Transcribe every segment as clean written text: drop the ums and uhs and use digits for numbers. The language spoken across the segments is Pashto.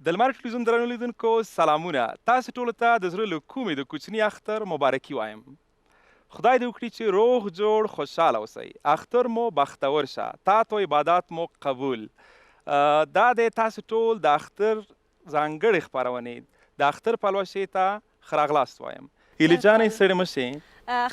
د لمر ټلویزیون درنو لیدونکو سلامونه. تاسو ټولو ته د زړه له کومې د کوچني اختر مبارکي وایم. خدای دې وکړي چې روغ جوړ خوشحاله اوسئ. اختر مو بختور شه. تاتو عبادات مو قبول. دا د تاسو ټول د اختر ځانګړې خپرونې د اختر پلوشې ته ښه راغلاست وایم. هیلې جانې ستړې مه شئ.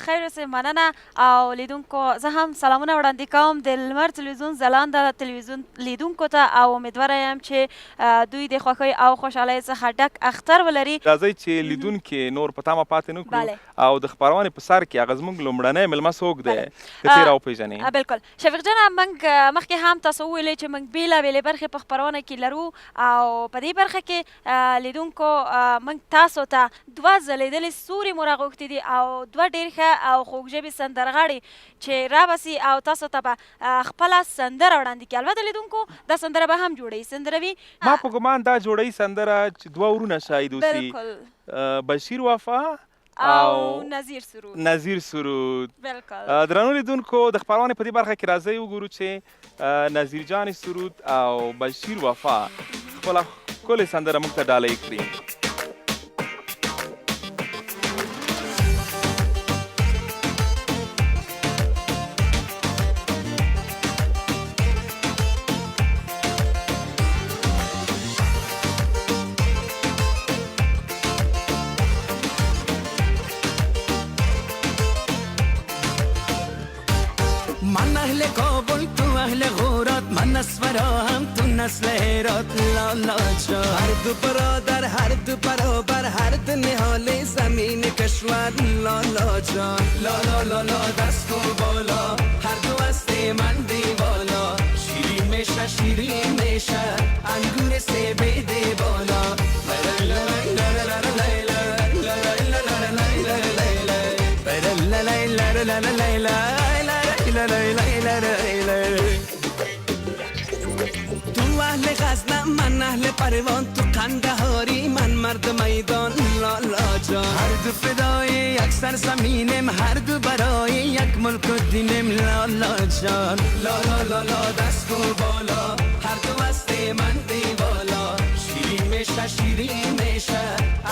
خیر اوسئ، مننه. او لیدونکو زه هم سلامونه وړاندې کوم د لمر تلویزیون ځلانده تلویزیون لیدونکو ته، او امیدواره یم چې دوی د خوښۍ او خوشحالۍ څخه ډک اختر ولري. راځئ چې لیدونکي نور په تمه پاتې نه کړو او د خپرونې په سر کې هغه زموږ لومړنی میلمه څوک دی که څې راوپېژنې. بالکل شفیق جانه، موږ مخکې هم تاسو وویلې چې موږ بېلابېلې برخې په خپرونه کې لرو، او په دې برخه کې لیدونکو موږ تاسو ته دوه ځلېدلې ستوري مو راغوښتي دي او دوه ډېر ښه او خوږ ژبې سندرغاړي چې رابسي او تاسو ته به خپله سندره وړاندې کړي. البته لیدونکو دا سندره به هم جوړوي سندروي. ما په ګمان دا جوړوي سندره چې دوه ورونه شاید اوسي، بشیر وفا او نظیر سرود. بالکل. درنو لیدونکو د خپرونې په دې برخه کې راځئ وګورو چې نظیر جان سرود او بشیر وفا خپله ښکلې سندره موږ ته ډالۍ کړي. من اهل کابل تو اهل غورات، من اسفرا هم تو نسل هرات. لالا جان هر دو برادر هر دو برابر هر دو نهال زمین کشور. لالا جان لالا لالا دست و بالا هر دو هست من دیوالا. شیرین میشه شیرین میشه انگور سیب دی بالا. تو اهل غزنه من اهل پروان، تو قندهاری من مرد میدان. لالا جان هر دو فدای یک سرزمینم هر دو برای یک ملک و دینم. لالا جان لالا لالا دست و بالا هر دو هست من دیوالا. شیرین میشه شیرین میشه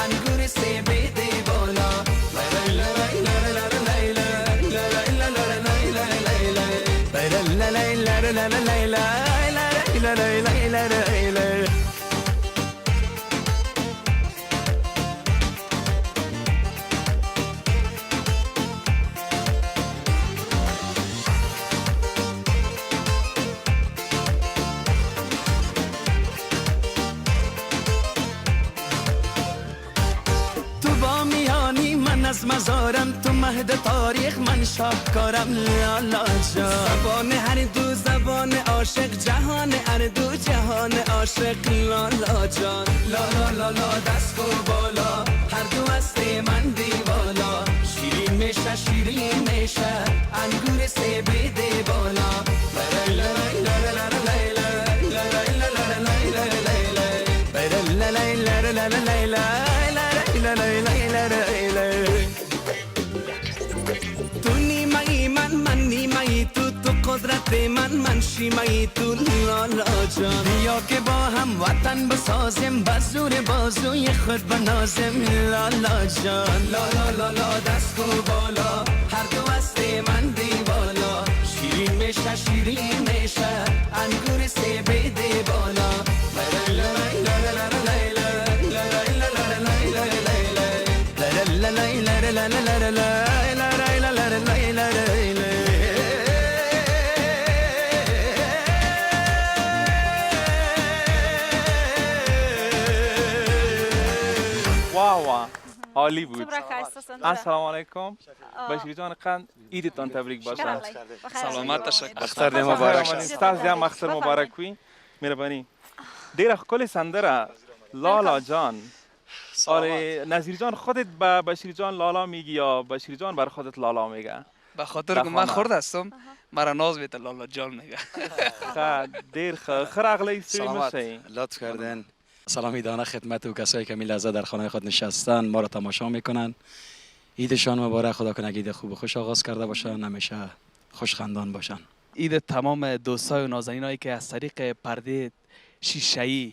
انگور سیب دی بالا. از مزارم تو مهد تاریخ من شاهکارم. لالا جان زبان هر دو زبان عاشق، جهان هر دو جهان عاشق. لالا جان لالا لالا دست و بالا هر دو هست من دیوالا. شیرین میشه شیرین میشه انگور سیب دی بالا. قدرت من شیمایی تو. لالا جان بیا که با هم وطن بسازیم، بزور بازوی خود بنازیم. لالا جان لالا لالا دست و بالا هر دو هست من دیوالا. شیرین میشه شیرین میشه انگور سیب دی بالا. عالی بود. السلام علیکم. بشیر جان قند عیدتان تبریک باشه. سلامت تشکر. اختر دې مبارک شه. ستاسو هم اختر مبارک وي. مهرباني. ډېره ښکلې سندره لالا جان. آره نظیر جان خودت به بشیر جان لالا میگی یا بشیر جان بر خودت لالا میگه؟ به خاطر که من خورد هستم مرا ناز بیت لالا جان میگه. ډېر ښه راغلی. ستړي مه شئ. لطف کردین. سلامیدانه خدمت و کسایی که می لحظه در خانه خود نشستن ما را تماشا میکنن. عیدشان مبارک. خدا کنه عید خوب و خوش آغاز کرده باشن، همیشه خوشخندان باشن. عید تمام دوستای و نازنینایی که از طریق پرده شیشه‌ای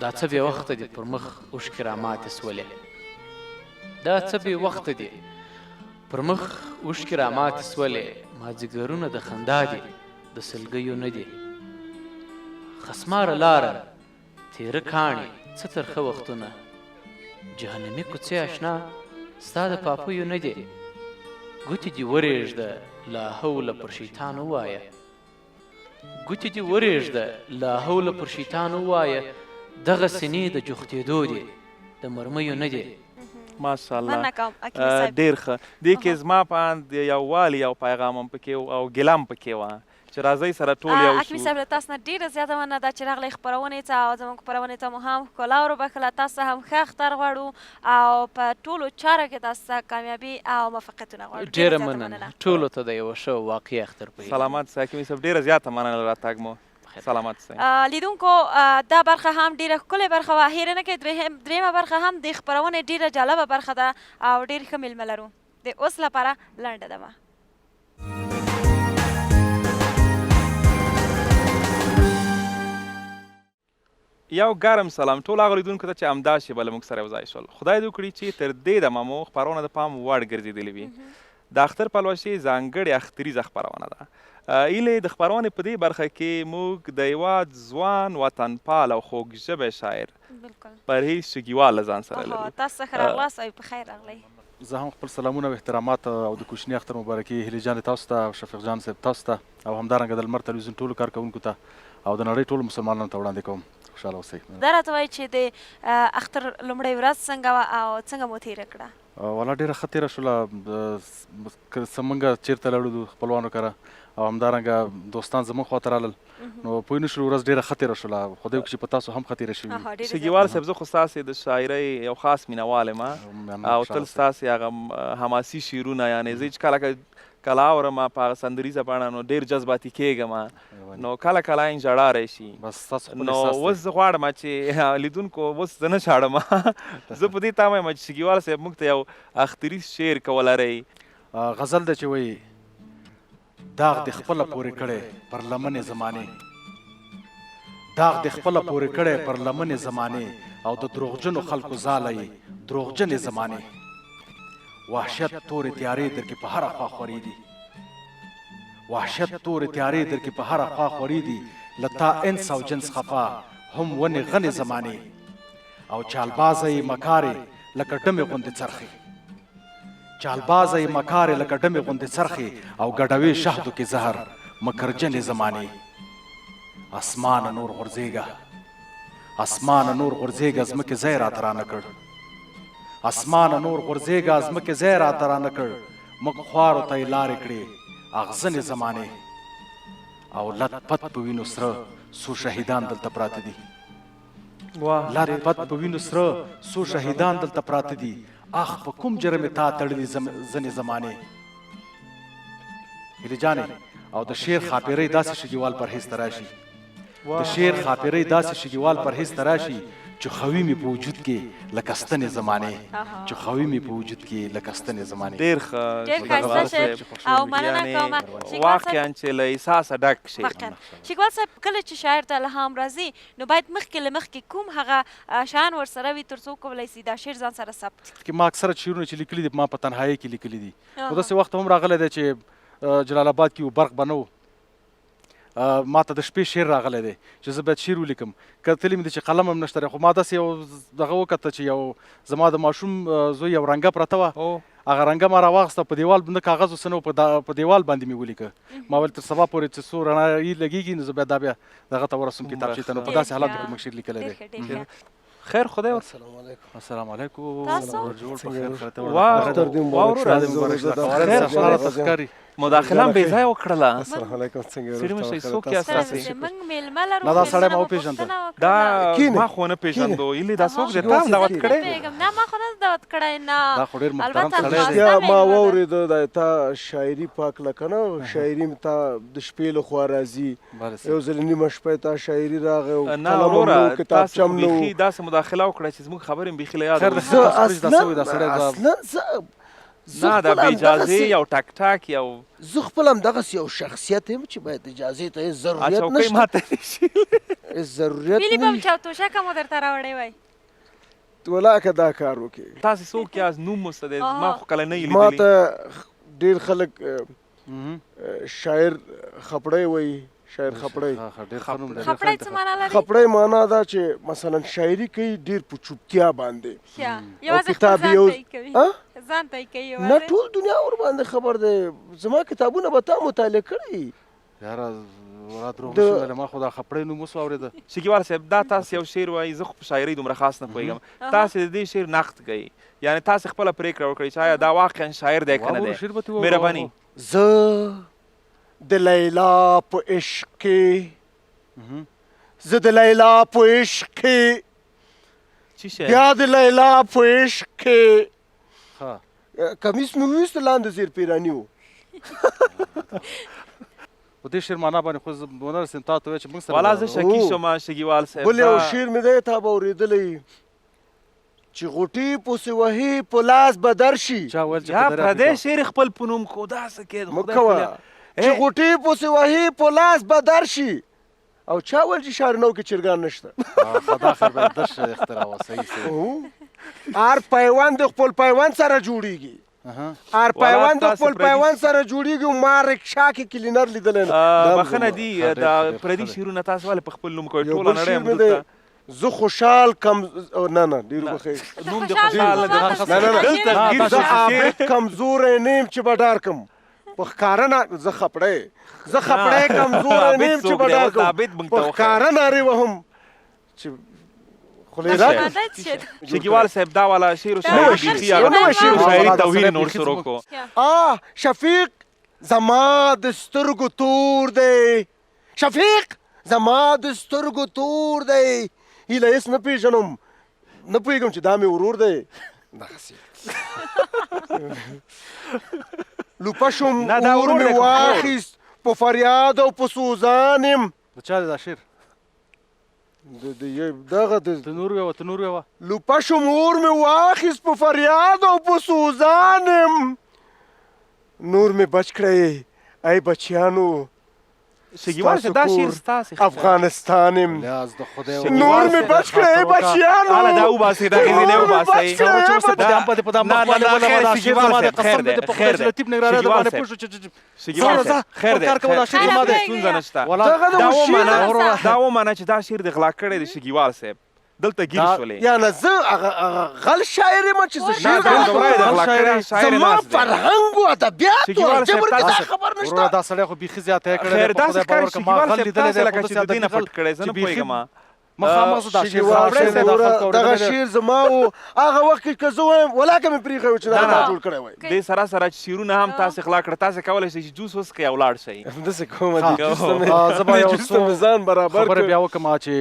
دا څه بې وخته دي پر مخ اوښکې راماتې سولې دا څه بې وخته دي پر مخ اوښکې راماتې سولې مازدیګرونه د خندا دي د سلګیو نه دي خسماره لاره تیره کاڼي څه ترخه وختونه جهنمي کوڅې اشنا ستا د پاپیو نه دي ګوتې دې ورېږده لا حوله پر شیطان ووایه ګوتې دې ورېږده لا حوله پر شیطان ووایه دغه سینې د جوختېدو دي د مرمیو نه دي ماشاءالله مننه کوم حکیم صاحب ډېر ښه دې کې زما په اند یووالي یو پیغام هم پکې او ګیله هم پکې وه چې راځئ سره ټول یو حکیمي صاحب له تاسو نه ډېره زیاته مننه ده چې راغلی خپرونې ته او زموږ خپرونې ته مو هم ښکلا وروبخله تاسو هم ښه اختر غواړو او په ټولو چارو کې تاسو ته کامیابي او موفقیتونه غواړو ډېره مننه ټولو ته د یوه ښه واقعي اختر په سلامت سه حکیمي صاحب ډېره زیاته مننه راتګ مو سلامت سه لیدونکو دا برخه هم ډېره ښکلې برخه وه هیره نه کوئ درېیمه برخه هم د خپرونې ډېره جالبه برخه ده او ډېر ښه میلمه لرو د اوس لپاره لنډه دمه یو ګرم سلام ټول هغه لیدونکو ته چې همدا شېبه له موږ سره یو ځای شول خدای دې وکړي چې تر دې دمه مو خپرونه د پام وړ ګرځېدلې وي د اختر پلوشې ځانګړې اختریزه خپرونه ده ایلې د خپرونې په دې برخه کې موږ د هېواد ځوان وطنپال او خوږ ژبی شاعر پرهیز شګیوال له ځان سره لرو تاسو ښه راغلاست او په خیر راغلی زه هم خپل سلامونه او احترامات او د کوچني اختر مبارکي هیلې جانې تاسو ته او شفیق جان صاحب تاسو ته او همدارنګه د لمر تلویزیون ټولو کارکوونکو ته او د نړۍ ټولو مسلمانانو ته وړاندې کوم خوشحاله اوسئ دا راته وایي چې د اختر لومړۍ ورځ څنګه وه او څنګه مو تېره کړه والا ډېره ښه تېره شوله زمونږ چېرته لاړو خپلوانو کره او همدارنګه دوستان زموږ خواته رالل نو پوه نه شولو ورځ ډېره ښه تېره شوله خدای وکړي چې په تاسو هم ښه تېره شوې شګیوال صاحب زه خو ستاسې د شاعرۍ یو خاص مینهوال یم او تل ستاسې هغه حماسي شعرونه یعنې زه چې کله اورم په هغه سندریزه بڼه نو ډېر جذباتي کېږم نو کله کله یې ژړا راشي نو اوس زه غواړم چې لیدونکو اوس زه نه ژاړم زه په دې تمه یم چې شګیوال صاحب موږ ته یو اختریز شعر کولری غزل ده چې وایي داغ د خپله پورې کړی پر لمنې زمانې داغ د خپله پورې کړی پر لمنې زمانې او د دروغجنو خلکو ځاله یې دروغجنې زمانې وحشت تورې تیارې در کې په هره خوا خورې دي وحشت تورې تیارې در کې په هره خوا خورې دي له تا انس او جنس خفا هم ونې غنې زمانې او چالبازه یې مکارې لکه ډمې غوندې څرخې چالبازه یې مکارې لکه ډمې غوندې څرخې او ګډوي شهدو کې زهر مکرجنې زمانې اسمانه نور غورځېږه اسمانه نور غورځېږه ځمکې ځای راته رانه کړ اسمانه نور غورځېږه ځمکې ځای راته رانه کړ موږ خوارو ته یې لارې کړې اغزنې زمانې او لت پت په وینو سره څو شهیدان دلته پراته دي لت پت په وینو سره څو شهیدان دلته پراته دي اخ په کوم جرم تا تړلي ځنې زمانې هیلې جانې او د شعر خاپیرۍ داسې شګیوال پرهیز ته راشي د شعر خاپیرۍ داسې شګیوال پرهیز ته راشي چې خوي مې په وجود کې لکه ستنې زمانې چې خوي مې په وجود کې لکه ستنې زمانې ډېر ښه او مننه کوم واقعا چې له احساسه ډک شي شګیوال صاحب کله چې شاعر ته الهام راځي نو باید مخکې له مخکې کوم هغه شیان ورسره وي تر څو کولی شي دا شعر ځان سره ثبت کړي ما اکثره شعرونه چې لیکلي دي ما په تنهایۍ کې لیکلي دي خو داسې وخت هم راغلی دی چې جلال آباد کې یو برق به نه و ما ته د شپې شعر راغلی دی چې زه باید شعر ولیکم کتلي مې دي چې قلم هم نشته خو ما داسې یو دغه وکته چې یو زما د ماشوم زوی یو رنګه پرته وه هغه رنګه ما راواخیسته په دیوال نه کاغذ اوس نه په دیوال باندې مې ولیکه ما ویل تر سبا پورې چې څو رڼا لګېږي نو زه باید دا بیا دغه ته ورسوم کتابچې ته نو په داسې حالاتو کې موږ شعر لیکلی دی خیر خدای السلام علیکم مداخله هم بې ځایه وکړله السلام علیکم څنګه سړي مشئ څوک یاست تاسې موږ میلمه لرو دا سړی ما وپېژنده دا ما خو نه پېژندو ایلې دا څوک دی تا هم دعوت کړی نه ما خو نه دعوت کړی نه دا خو ډېر محترم سړی دی بیا ما واورېده دا تا شاعري پاک لکه نه شاعري مې تا د شپې له خوا راځي یو ځل نیمه شپه تا شاعري راغی او نه وروره تاسو بیخي داسې مداخله وکړه چې زموږ خبرې مې بیخي له یاده نه دا بې اجازې یو ټک ټک یو زه خپل همدغسې یو شخصیت یم چې باید اجازې ته یې ضرورت چوکۍ ماته نه شي ضرورت ویلي به نه هم چاوتوشکه مو درته راوړی وای ولاکه دا کار وکړي تاسې څوک یاست نوم مو څه دی ما خو کله نه یې ما لیدلی ته ډېر خلک شاعر خپړی وایي شاعر خپړی خپړی څه معنا لري خپړی معنا دا چې مثلا شاعري کوي ډېر په چوپتیا باندې یوازې خپل ځان ته یې کوي ځان ته یې کوي نه ټول دنیا ورباندې خبر دی زما کتابونه به تا مطالعه کړي یاره ورا دروغ شوله ما خو دا خپړی نوم اوس واورېده شکیبال صاحب دا تاسو یو شعر وایي زه خو په شاعرۍ دومره خاص نه پوهېږم تاسې د دې شعر نقد کوي یعنې تاسې خپله پرېکړه وکړئ چې آیا دا واقعا شاعر دی که نه دی مهرباني زه د لیلا په عشق کې زه د لیلا په عشق کې بیا د لیلا په عشق کې کمیس مې وویسته لاندې زیر پیراني و په دې شعر معنا باندې خو زه ونه رسېدم تا ته وایه چې موږ سره والا زه شکي شوم شکیوال صاحب بل یو شعر مې دی تا به اورېدلی چې غوټې پسې وهې په لاس به درشي یا پردی شعر خپل په نوم کو دا څه کې مه کوه چې غوټې پسې وهې په لاس به درشي او چا ویل چې شارنو کې چرګان نشته خدا خیر به درش اختراع و صحیح هر پیوند د خپل پیوند سره جوړیږي هر پیوند د خپل پیوند سره جوړیږي ما رکشا کې کلینر لیدلی نه بخښنه دي دا پردي شعرونه تاسو ولې په خپل نوم کوئ ټوله نړۍ هم دلته زه خوشحال کم نه ډېر بخیر نوم دې خوشحال نه زه عابد کمزوری نیم چې به ډار کم په ښکاره نه زه خپړی کمزوری نیم چې به ډار کم په ښکاره نارې وهم چې شکیوال صاحب دا والا شعر و شاعري توهین نور شروع کو شفیق زما د سترګو تور دی شفیق زما د سترګو تور دی هیله هېڅ نه پېژنم نه پوهېږم چې دا مې ورور دی دغسې لوپه شوم اور مې واخیست په فریاد او په سوزان یم د چا دی دا شعر دغه ته نور ویوه لوپه شوم اور مې واخیست په فریاد او په سوزان یم نور مې بچ کړی ای بچیانو شکیوال صاحب دا شعر ستاسې افغانستان یم لیاز د خدای نور مې بچ کړی ای بچیانو هله دا وباسئ دا غېږې نه وباسئ شکیوال صاحب خیر دی ستونزه نشته دا ومنه چې دا شعر د غلا کړی دی شکیوال صاحب دلته ګیر شولې یعنې زه غل شاعر یم چې زه شعر زما فرهنګ و ادبیات و جبر کې دا خبر نشته دا سړی خو بیخي زیاته یې کړی خیر داسې ښکاري شکیوال صاحب تاسې لکه چې د دې نه پټ کړی زه نه پوهېږم دغه شعر زما و هغه وخت کې که زه وایم ولاکه مې پرېښی و چې دا تا جوړ کړی وای دې سره سره چې شعرونه هم تاسې غلا کړه تاسې کولی شئ چې جوس وڅښئ او ولاړ شئ داسې کومه جوس ته مې ځان برابر خبره بیا وکړم چې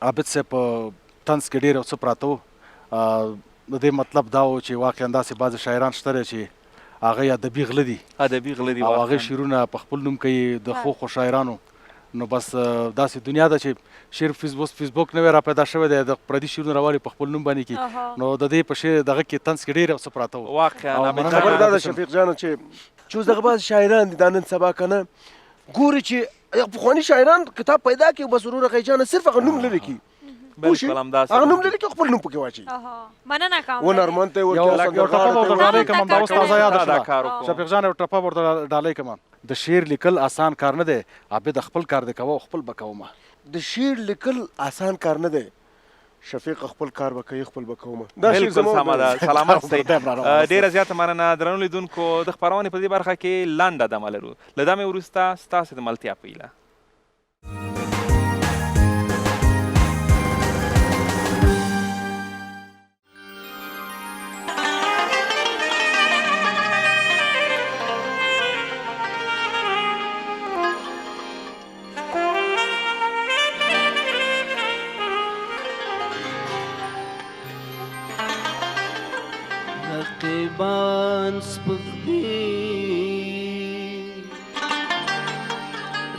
عابد صاحب په طنز کې ډېر څه پراته وو د دې مطلب دا و چې واقعا داسې بعضې شاعران شته دی چې هغه ادبي غله دي او هغې شعرونه په خپل نوم کوي د ښو شاعرانو نو بس داسې دنیا ده چې شعر فیسبوک نوی را پیدا شوی دی د پردي شعرونه راوالي په خپل نوم باندې کې نو د دې په شعر دغه کې طنز کې ډېر څه پراته وو خبر دا ده شفیق جانه چې اوس دغه بعض شاعران دي دا نن سبا که نه ګوري چې پخواني شاعران کتاب پیدا کړي بس ورور خیجانه صرف هغه نوم لرې کړي هغه نوم لرې کړي خپل نوم پکې واچوي مننه کوم ونرمن ته یو ټپه به ورته ډالۍ کوم همدا اوس تازه یاده شوه شفیق جان یو ټپه ورته ډالۍ کوم د شعر لیکل آسان کار نه دی عابد خپل کار دی کوه خپل به کومه د شعر لیکل آسان کار نه دی شفیق خپل کار به کوي خپل به کومه بالکل سمه ده سلامت سئ ډېره زیاته مننه درنو لیدونکو د خپرونې په دې برخه کې لنډه دمه لرو له دمې وروسته ستاسې د ملتیا په هیله رقیبان سپک دي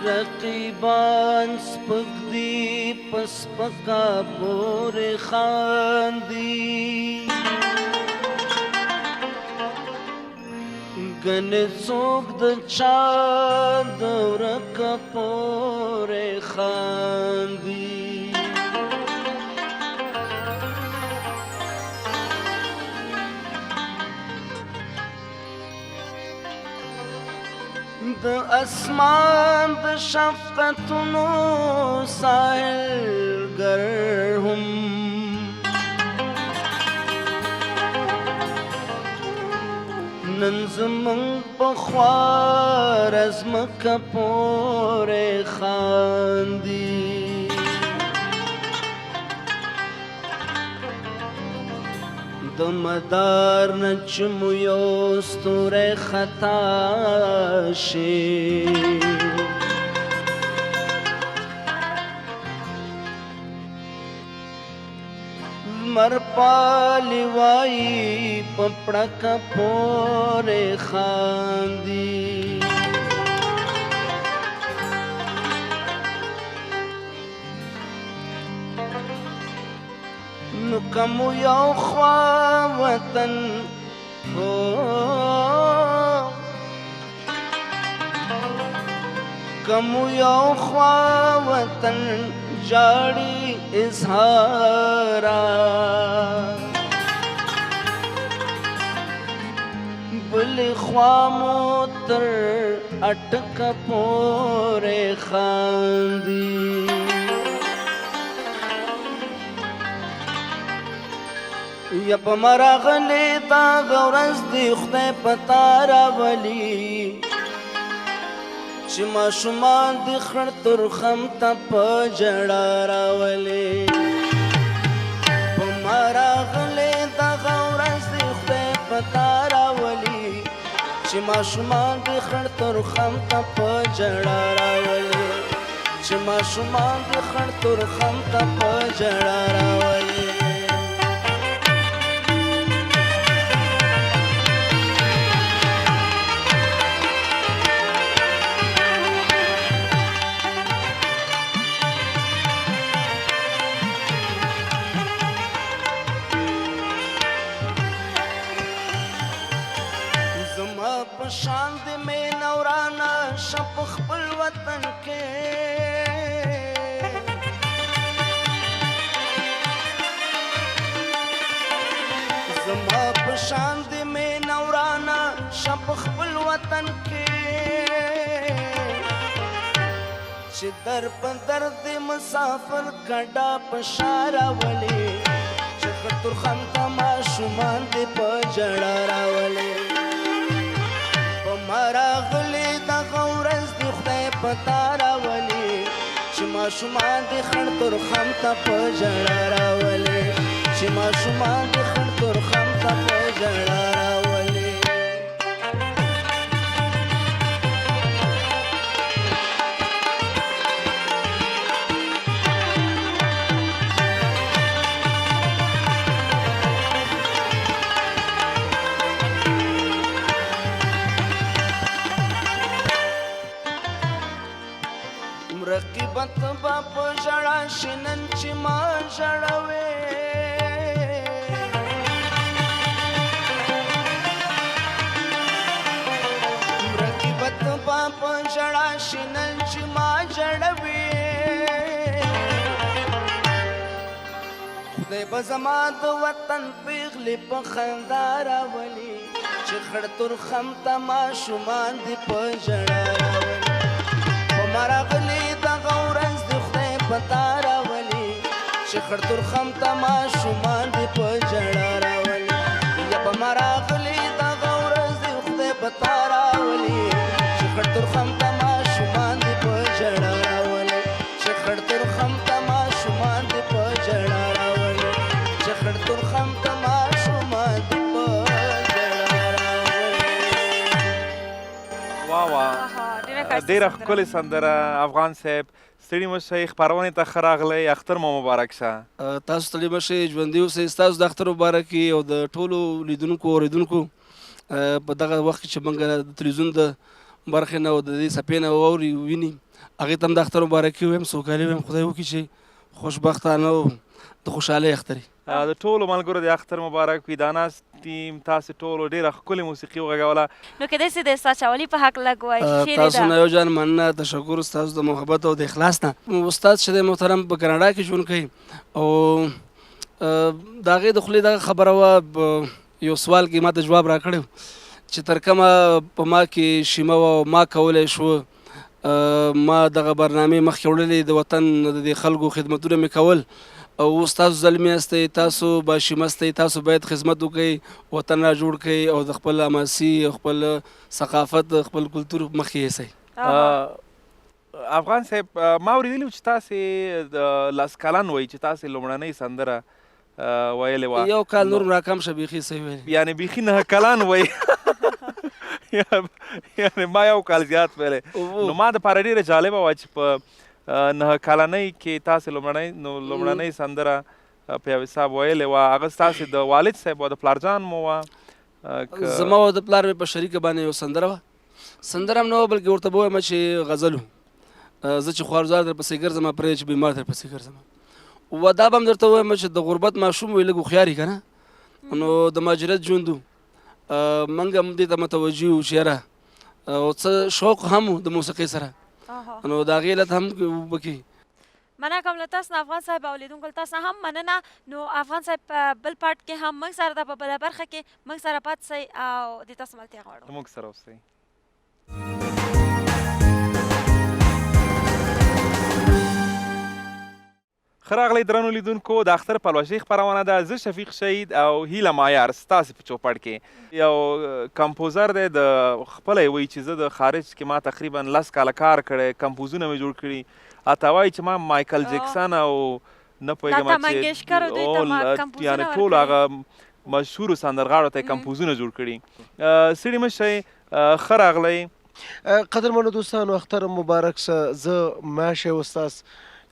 رقیبان سپک دي پس پکا پورې خاندي ګنې څوک د چا د ورکه پورې خاندي د اسمان د شفقتونو ساحلګر هم نن زمونږ په خوار ځمکه پورې خاندي د مدار نه چې مو یو ستوری خطا شي لمر پالی وایي په پړکه پورې خاندي نو کمو یو خوا وطن کمو یو خوا وطن جاړي اظهارا بل خوا مو تر اٹک پورې خاندي یا په مراغلې تا غورز دی خدای پتا راولي چې ماشومان د خړ ترخم ته په ژړا راولي په مراغلې تا غورز دی خدای پتا راولي چې ماشومان د خړ ترخم ته په ژړا راولي چې ماشومان د خړ ترخم ته په ژړا راولي شان د می نورانا شپ خپل وطن کې زما په شان د می نورانا شپ خپل وطن کې چې در په درد مسافر کډا په شارا ولي چې خطر خان کما شومان دې په جړا راولي مراغلی دا غورز دی خدای پتا راولی چې ماشومان دی خړ ترخم ته په ژړا راولي چې ماشومان دی خړ ترخم ته په ژړا راولي رقیبت با په ژړا شنن چې ما ژړوي رقیبت با په ژړا شنن چې ما ژړوي خدای به زما د وطن پیغلې په خندا راولي چې خړ ترخم ته ماشومان دې په ژړا راولي مراغلی دا غورز دی خدای پتا راولي چې خړ ترخم ته ماشومان دې په ژړا راولي یا په مراغلی دا غورز دی خدای پتا راولي چې خړ ترخم ته ماشومان دې په ژړا راولي چې خړ ترخم ته ماشومان دې په ژړا راولي چې خړ ترخم ته ماشومان دې په ژړا راولي واه واه ډیره ښکلې سندره افغان صاحب ستړي مه شئ خپرونې ته ښه راغلی اختر مو مبارک شه تاسو ستړي مه شئ ژوندي اوسئ ستاسو د اختر مبارک وي او د ټولو لیدونکو اورېدونکو په دغه وخت کې چې موږ د تلویزیون د برخې نه او د دې څپې نه واوري ویني هغې ته هم د اختر مبارکي ویم سوکالي ویم خدای وکړي چې خوشبختانه او د خوشحالۍ اختر د ټولو ملګرو د اختر مبارک وي دا ناست ټیم تاسې ټولو ډېره ښکلې موسیقي وغږوله نو کیدای شي د استاد په حق لږ وایي تاسو نه یو جان مننه تشکر ستاسو د محبت او د اخلاص نه استاد چې د محترم په کاناډا کې ژوند کوي او د هغې د خولې دغه خبره وه یو سوال کې ما ته جواب راکړی چې تر کومه په ما کې شیمه وه ما کولی شو ما دغه برنامې مخکې وړلې د وطن د دې خلکو خدمتونه مې کول او اوس تاسو زلمي یاستئ تاسو باشیمه استئ تاسو باید خدمت وکئ وطن را جوړ کئ او د خپل حماسي خپل ثقافت خپل کلتور مخکې یوسئ افغان صاحب ما اورېدلي چې تاسې لاس کلن وایي چې تاسې لومړنۍ سندره ویلې وه یو کال نور راکم شه بیخي صحیح ویلې یعنې بیخي 9 کلن وایي یعنې ما یو کال زیات ویلی نو ما دپاره ډېره جالبه وه چې په 9 کلنۍ کې تاسې لومړنۍ سندره په یو حساب ویلې وه هغه ستاسې د والد صاحب و د پلارجان مو وه زما او د پلار مې په شریکه باندې یو سندره وه سندره هم نه وه بلکې ورته به ووایم چې غزل و زه چې خوارزار در پسې ګرځم پرې چې بیمار در پسې ګرځم و دا به هم درته ووایم چې د غربت ماشوم وی لږ هوښیار یي که نه نو د مهاجرت ژوند و موږ هم دې ته متوجه وو چې یاره او څه شوق هم و د موسیقۍ سره نو د هغې علت هم وکړي مننه کوم له تاسو نه افغان صاحب او لیدونکو له تاسو نه هم مننه نو افغان صاحب بل پارټ کې هم موږ سره ده په بله برخه کې موږ سره پاتې سئ او د تاسو ملتیا غواړو موږ سره اوسئ ښه راغلی درنو لیدونکو د اختر پلوشۍ خپرونه ده زه شفیق شهید او هیله مایار ستاسې په چوپړ کې یو کمپوزر دی د خپله یې وایي چې زه د خارج کې ما تقریبا 10 کاله کار کړی کمپوزونه مې جوړ کړي اته وایي چې ما مایکل جکسن او نه پوهېږم یعنې ټولو هغه مشهورو سندرغاړو ته یې کمپوزونه جوړ کړي سړي مشئ ښه راغلی قدرمنو دوستانو اختر مبارک شه زه میاشی استاذ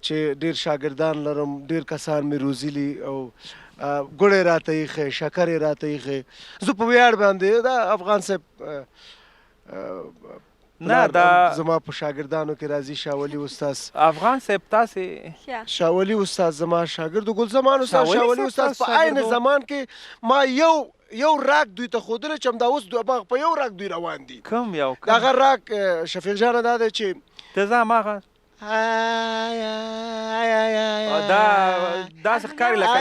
چې ډېر شاګردان لرم ډېر کسان مې روزلي او ګوړې راته ایښې شکر یې راته ایښې زه په ویاړ باندې دا افغان صاحب نه دا زما په شاګردانو کې راځي شاولي استاذ افغان صاحب تاسې شاولي استاذ زما شاګرد ګل زمان استاذ شاولي استاذ په عین زمان کې ما یو راک دوی ته ښودلی چې همدا اوس په یو راک دوی روان دي کوم یو دغه راک شفیق جانه دا دی چې ته زه هماغه داسې ښکاري لکه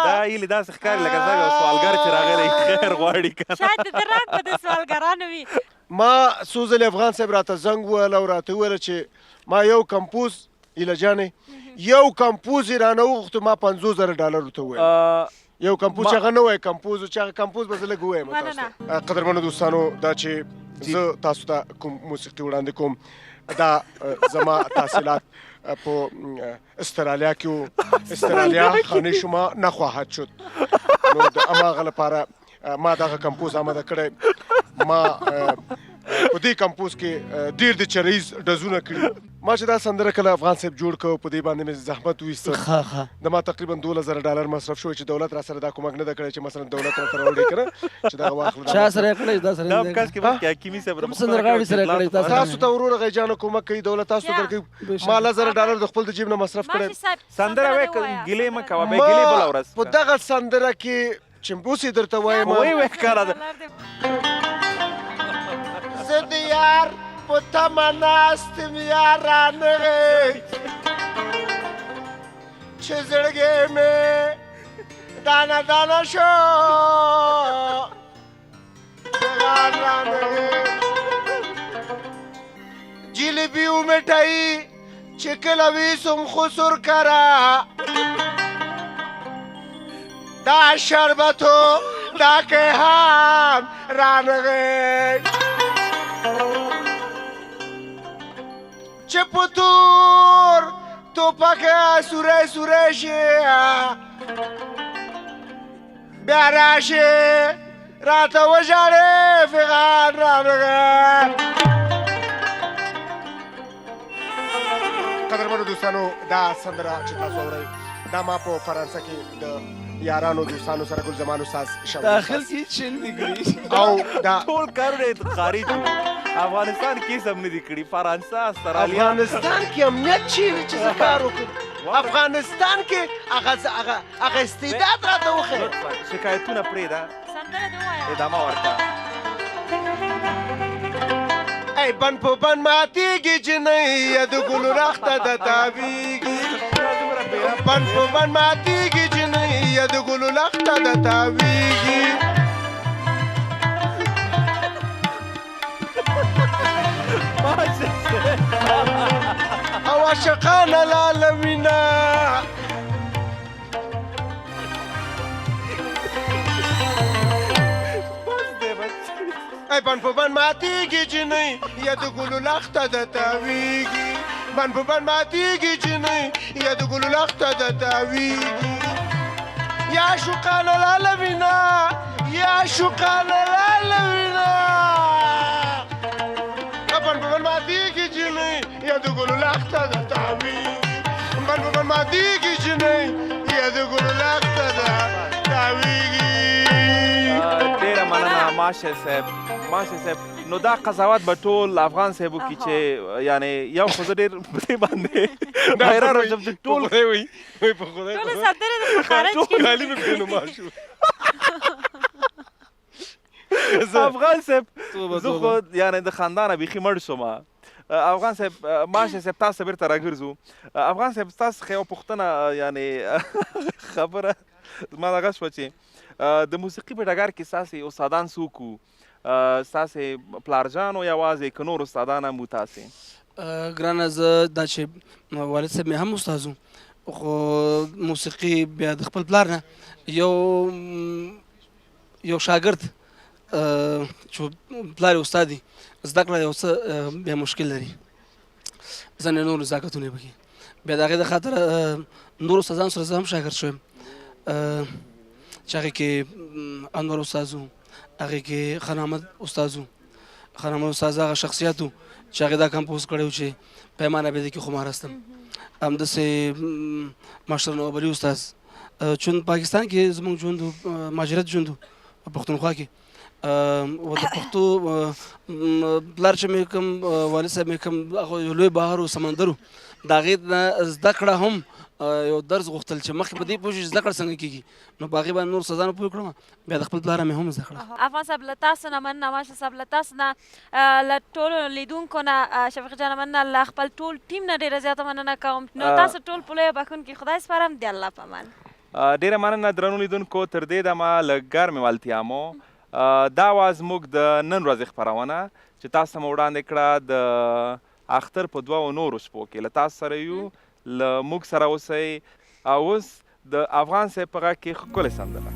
دا هیلې داسې ښکاري لکه زه یو سوالګر چې راغلی خیر غواړي که شاید د راک به د سوالګرانو وي ما څو ځلې افغان صاحب راته زنګ وویل او راته وویله چې ما یو کمپوز هیله جانې یو کمپوز یې رانه وغوښتو ما $50,000 ورته وویل یو کمپوز چې هغه نه وای کمپوز چې هغه کمپوز به زه لږ ووایم تاسو ته قدرمنو دوستانو دا چې زه تاسو ته کوم موسیقي وړاندې کوم دا زما تحصیلات په استرالیا کې و استرالیا خانه شما نخواهد شد نو د هماغه لپاره ما دغه کمپوز آماده کړی ما په دې کمپوز کې ډېر د چریز ډزونه کړي ما چې دا سندره کله افغان صاحب جوړ کړ په دې باندې مې زحمت وایسته د ما تقریبا $12,000 مصرف شوی چې دولت را سره دا کومک نه ده کړی چې مثلا دولت راته راوړی که نه چې دغه واخله چا سره یې کړی دا سره دا کس کې مخکې حکیمي صاحب سندرغاړي سره کړی تاسو ته ورور غی جانو کومک کوي دولت تاسو ته درکوي ما $10,000 د خپل د جیب نه مصرف کړی سندره وایې ګیلې مه کوه بیا ګیلې بله ورځ په دغه سندره کې چې اوس یې درته وایم وایې ښکاره ده زه د یار په تمه ناست یم یارانغې چې زړګی مې دانه دانه شو یارانغې جلبي و مټایي چې کله ویسم خسر کرا دا شربتو دا کیهان رانغې چې په تور توپکه سوری سوری شي بیا راشي راته وژاړې فغان رانغې قدرمنو دوستانو دا سندره چې تاسو اورئ دا ما په فرانسه کې د یارانو دوستانو سره ګل زمان استاد شاولي داخل کې چین دي کړی او دا ټول کارونه خارج افغانستان کې سم نه دي کړي فرانسه استرالیا افغانستان کې امنیت چیرې چې زه کار وکړم افغانستان کې هغه استعداد راته وښیه شکایتونه پرېږده سندره دې ووایه ادامه ورکړه ای بن په بن ماتېږي جنۍ د ګلو رخته د تاویږي بند په بند ماتیږي جنۍ یا د ګلو لخته د تاویږي او عاشقانه لاله وینه ای بند په بند ماتیږي جنۍ یا د ګلو لخته د تاویږي بند په بند ماتیږي جنۍ یا د ګلو لخته د تاویږي یا عاشقانه لاله وینه یا عاشقانه لاله وینه بند په بند ماتیږي جنۍ یا د ګلو لخته د تاویږي بند په بند ماتیږي جنۍ یا د ګلو لخته د تاویږي. ډیره مننه ماشه صاحب نو دا قضاوت به ټول افغان صاحب وکړي چې یعنی یو خو زه ډېر په دې باندې حیران وم چې ټول وایي په خدای ټولې سندرې د خارج کې خالي مې پرې نما شو افغان صاحب زه خو یعنی د خاندانه بیخي مړ شوم افغان صاحب ماشه صاحب تاسو بیرته راګرځو افغان صاحب تاسو څخه یوه پوښتنه یعنی خبره زما دغه شوه چې د موسیقي په ډګر کې ستاسې استادان څوک وو ستاسې پلارجانو یوازې که نور استادان هم وو تاسې ګرانه زه دا چې والد صاحب مې هم استاد و خو موسیقي بیا د خپل پلار نه یو شاګرد چې پلار یې استاد دی زده کړه یو څه بیا مشکل لري ځینې نور نزاکتونه یې پکې بیا د هغې د خاطره نورو استادانو سره زه هم شاګرد شویم چې هغې کې انور استاد و هغې کې خان احمد استاد و خان احمد استاد هغه شخصیت و چې هغې دا کمپوز کړی و چې پیمانه بېده کې خمار هستم همداسې ماشټر نواب علي استاد چون پاکستان کې زموږ ژوند و مهاجرت ژوند و په پښتونخوا کې و د پښتو پلار چې مې کوم والد صاحب مې کوم هغه یو لوی بحر و سمندر و د هغې نه زده کړه هم یو درس غوښتل چې مخکې په دې پوه شو چې زده کړه څنګه کېږي نو په هغې باندې نور استادانو پوه کړم بیا د خپل پلاره مې هم زده کړه افغان صاحب له تاسو نه مننه ماشه صاحب له تاسو نه له ټولو لیدونکو نه شفیق جانه مننه له خپل ټول ټیم نه ډېره زیاته مننه کوم نو تاسو ټول په لویه بښونکي خدای سپارم د الله په امان ډیره مننه درنو لیدونکو تر دې دمه له ګرمې والتیا مو دا وه زموږ د نن ورځې خپرونه چې تاسو ته مو وړاندې کړه د اختر په دوو نورو شپو کې له تاسو سره یو له موږ سره اوسئ او اوس د افغان صاحب په غږ کې ښکلې سندره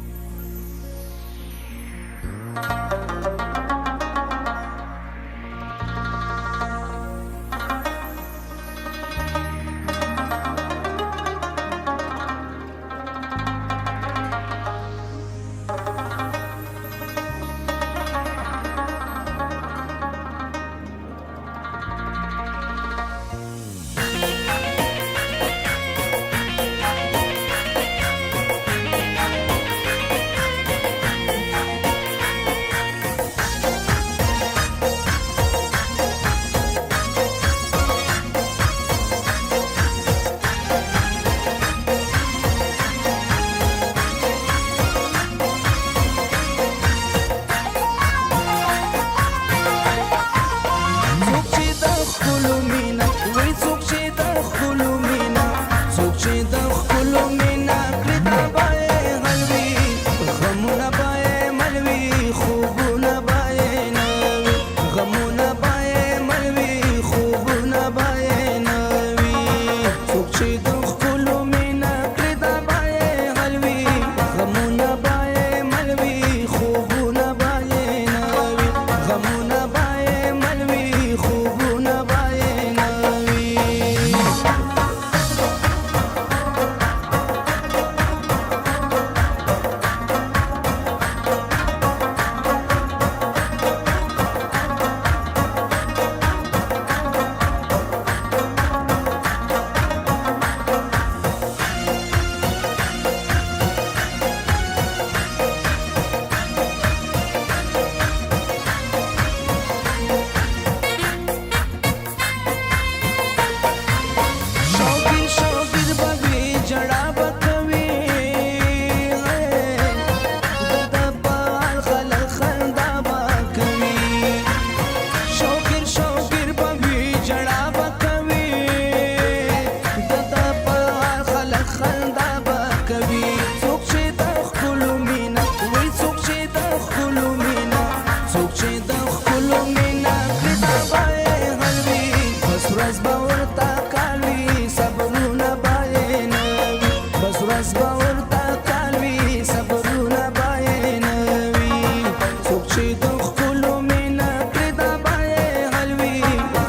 چې د ښکلو مینه کړې دا به یې حل وي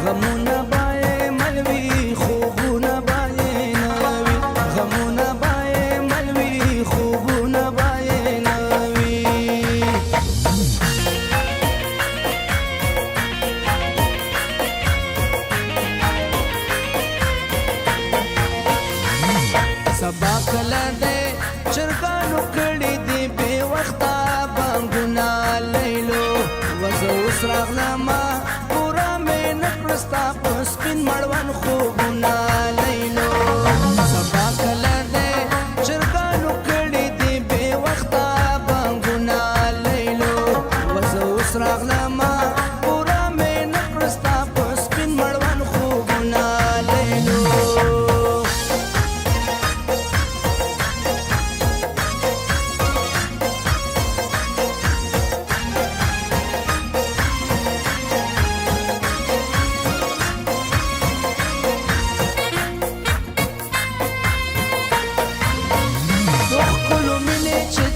غمونه به یې مل وي خوبونه به یې نه وي غمونه به یې مل وي خوبونه به یې نه وي سبا کله دی چرګانو کړي دي بې وخته بانګونه لیلو وزه اوس راغلمه پوره مې نه کړه ستا په سپین مړوند خوبونه لیلو سبا کله دی چرګانو کړي دي بې وخته بانګونه لیلو وزه اوس راغلمه پوره مې نه کړه ستا په سپین مړوند خوبونه لیلو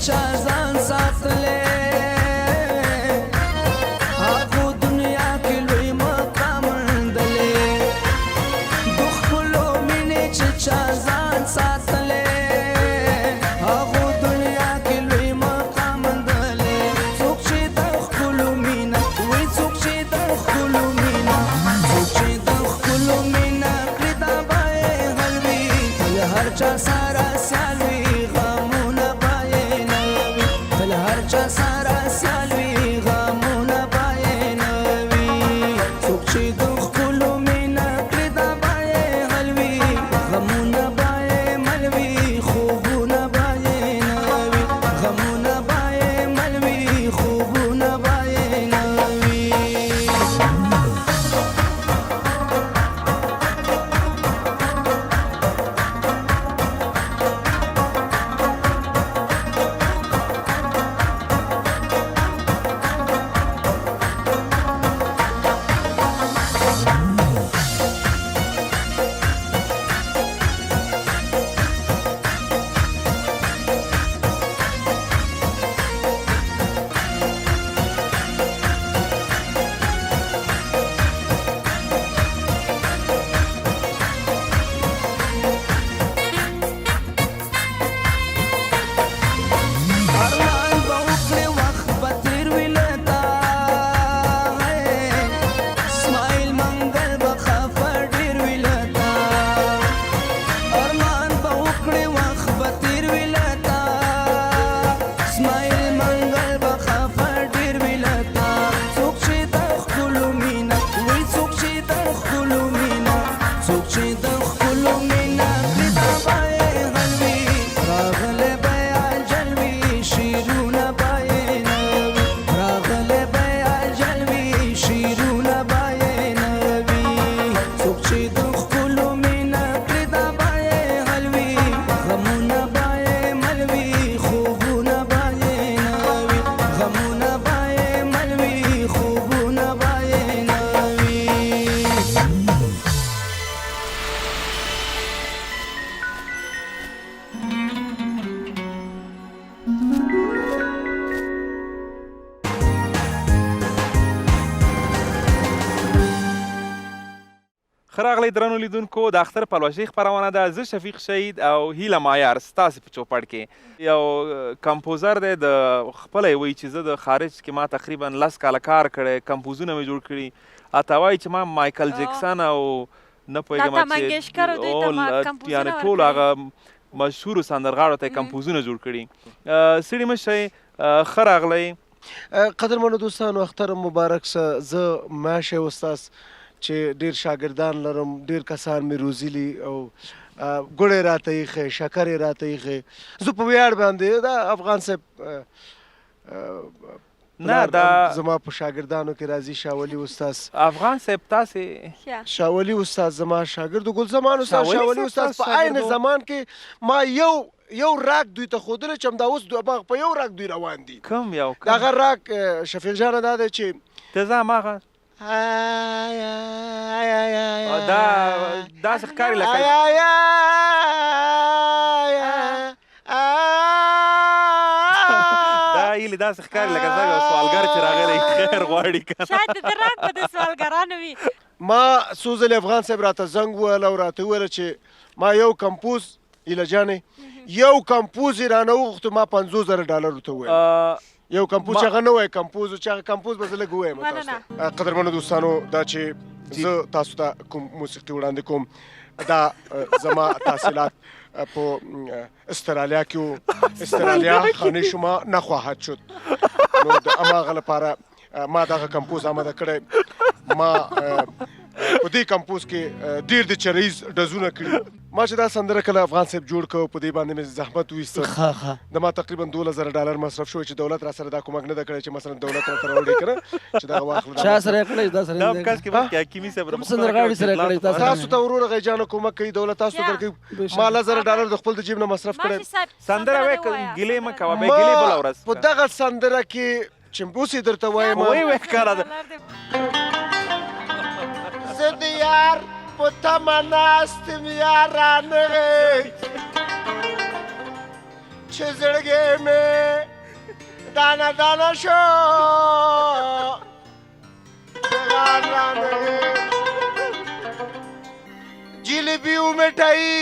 چا ځان ساتلی هغو دنیا کې لوی مقام موندلی د ښکلو مینې چې چا ځان ساتلی هغو دنیا کې لوی مقام موندلی څوک چې د ښکلو مینه وایي څوک چې د ښکلو مینه څوک چې د ښکلو مینه کړي دا به یې حل وي تل هر چا سره سیال وي غمونه به یې نه وي تل هر چا سره سیال وي غمونه به یې نه وي څوک چې د ښکلو مینه کړي دا به یې حل وي غمونه به یې مل وي خوبونه به یې نه وي غمونه به یې مل وي خوبونه به یې نه وي ارمان به وکړې وخت به تېر وي له تا اسماعیل منګل به خفه ډېر وي له تا ارمان به وکړې وخت به تېر وي له تا اسماعیل منګل به خفه ډېر وي له تا څوک چې د ښکلو مینه وایي څوک چې د ښکلو مینه څوک چې د ښکلو مینه کړي دا به یې حل وي راغلی به یې اجل وي شیرونه به یې نه وي راغلی به یې اجل وي شیرونه به یې نه وي څوک چې د ښکلو مینه کړي دا به یې حل وي غمونه به یې مل وي خوبونه به یې نه وي غمونه به یې مل وي خوبونه به یې نه وي ښه راغلی درنو لیدونکو د اختر پلوشۍ خپرونه ده زه شفیق شهید او هیله مایار ستاسې په چوپړ کې یو کمپوزر دی د خپله یې وایي چې زه د خارج کې ما تقریبا 10 کاله کار کړی کمپوزونه مې جوړ کړي اته وایي چې ما مایکل جکسن او نه پوهېږم یعنې ټول هغه مشهورو سندرغاړو ته یې کمپوزونه جوړ کړي سړي مشئ ښه راغلی قدرمنو دوستانو اختر مبارک شه زه ماشه استاد چې ډیر شاګردان لرم ډیر کسان مې روزلي او ګوړې راته ایښې شکر یې راته ایښې زه په ویاړ باندې دا افغان صاحب نه دا زما په شاګردانو کې راځي شاولي استاد افغان صاحب تاسې شاولي استاد زما شاګرد ګل زمان استاد شاولي استاد په عین زمان کې ما یو راک دوی ته ښودلی چې همدا اوس په یو راک دوی روان دي کوم یو دغه راک شفیق جانه دا دی چې ته زه هماغه داسې ښکاري لکه دا ویلي داسې ښکاري لکه څنګه یو سوالګر چې راغلی خیر غواړي که شاید د راک به د سوالګرانو وي. ما څو ځلې افغان صاحب راته زنګ وویل او راته وویله چې ما یو کمپوز ایله جانې یو کمپوز یې رانه وغوښتو ما $50,000 ورته وویل یو کمپوز چې هغه نه وایي کمپوز چې هغه کمپوز به زه لږ ووایم تاسو ته. قدرمنو دوستانو دا چې زه تاسو ته کوم موسیقي وړاندې کوم دا زما تحصیلات په استرالیا کې و. استرالیا خانه شما نخواهد شد. نو د هماغه لپاره ما دغه کمپوز آماده کړی. ما په دې کمپوز کې ډېر د چریز ډزونه کړي. ما چې دا سندره کله افغان صاحب جوړ کړ په دې باندې مې زحمت وایسته. د ما تقریبا $12,000 مصرف شوی چې دولت را سره دا کومک نه ده کړی چې مثلا دولت راته راوړي که نه چې دغه واخله. چا سره یې کړی؟ دا سره دا کس کې بلکې حکیمي صاحب کوم سندرغاړي سره یې کړی؟ تاسو ته ورور غی جانه کومک کوي دولت تاسو ته درکوي. ما $10,000 د خپل د جیب نه مصرف کړی. سندره وایه ګیلې مه کوه بیا ګیلې بله ورځ په دغه سندره کې چې اوس یې درته وایم وایي ښکاره ده. زه د یار په تمه ناست یم یارانغې چې زړګی مې دانه دانه شو بغان رانغې جلبي و مټایي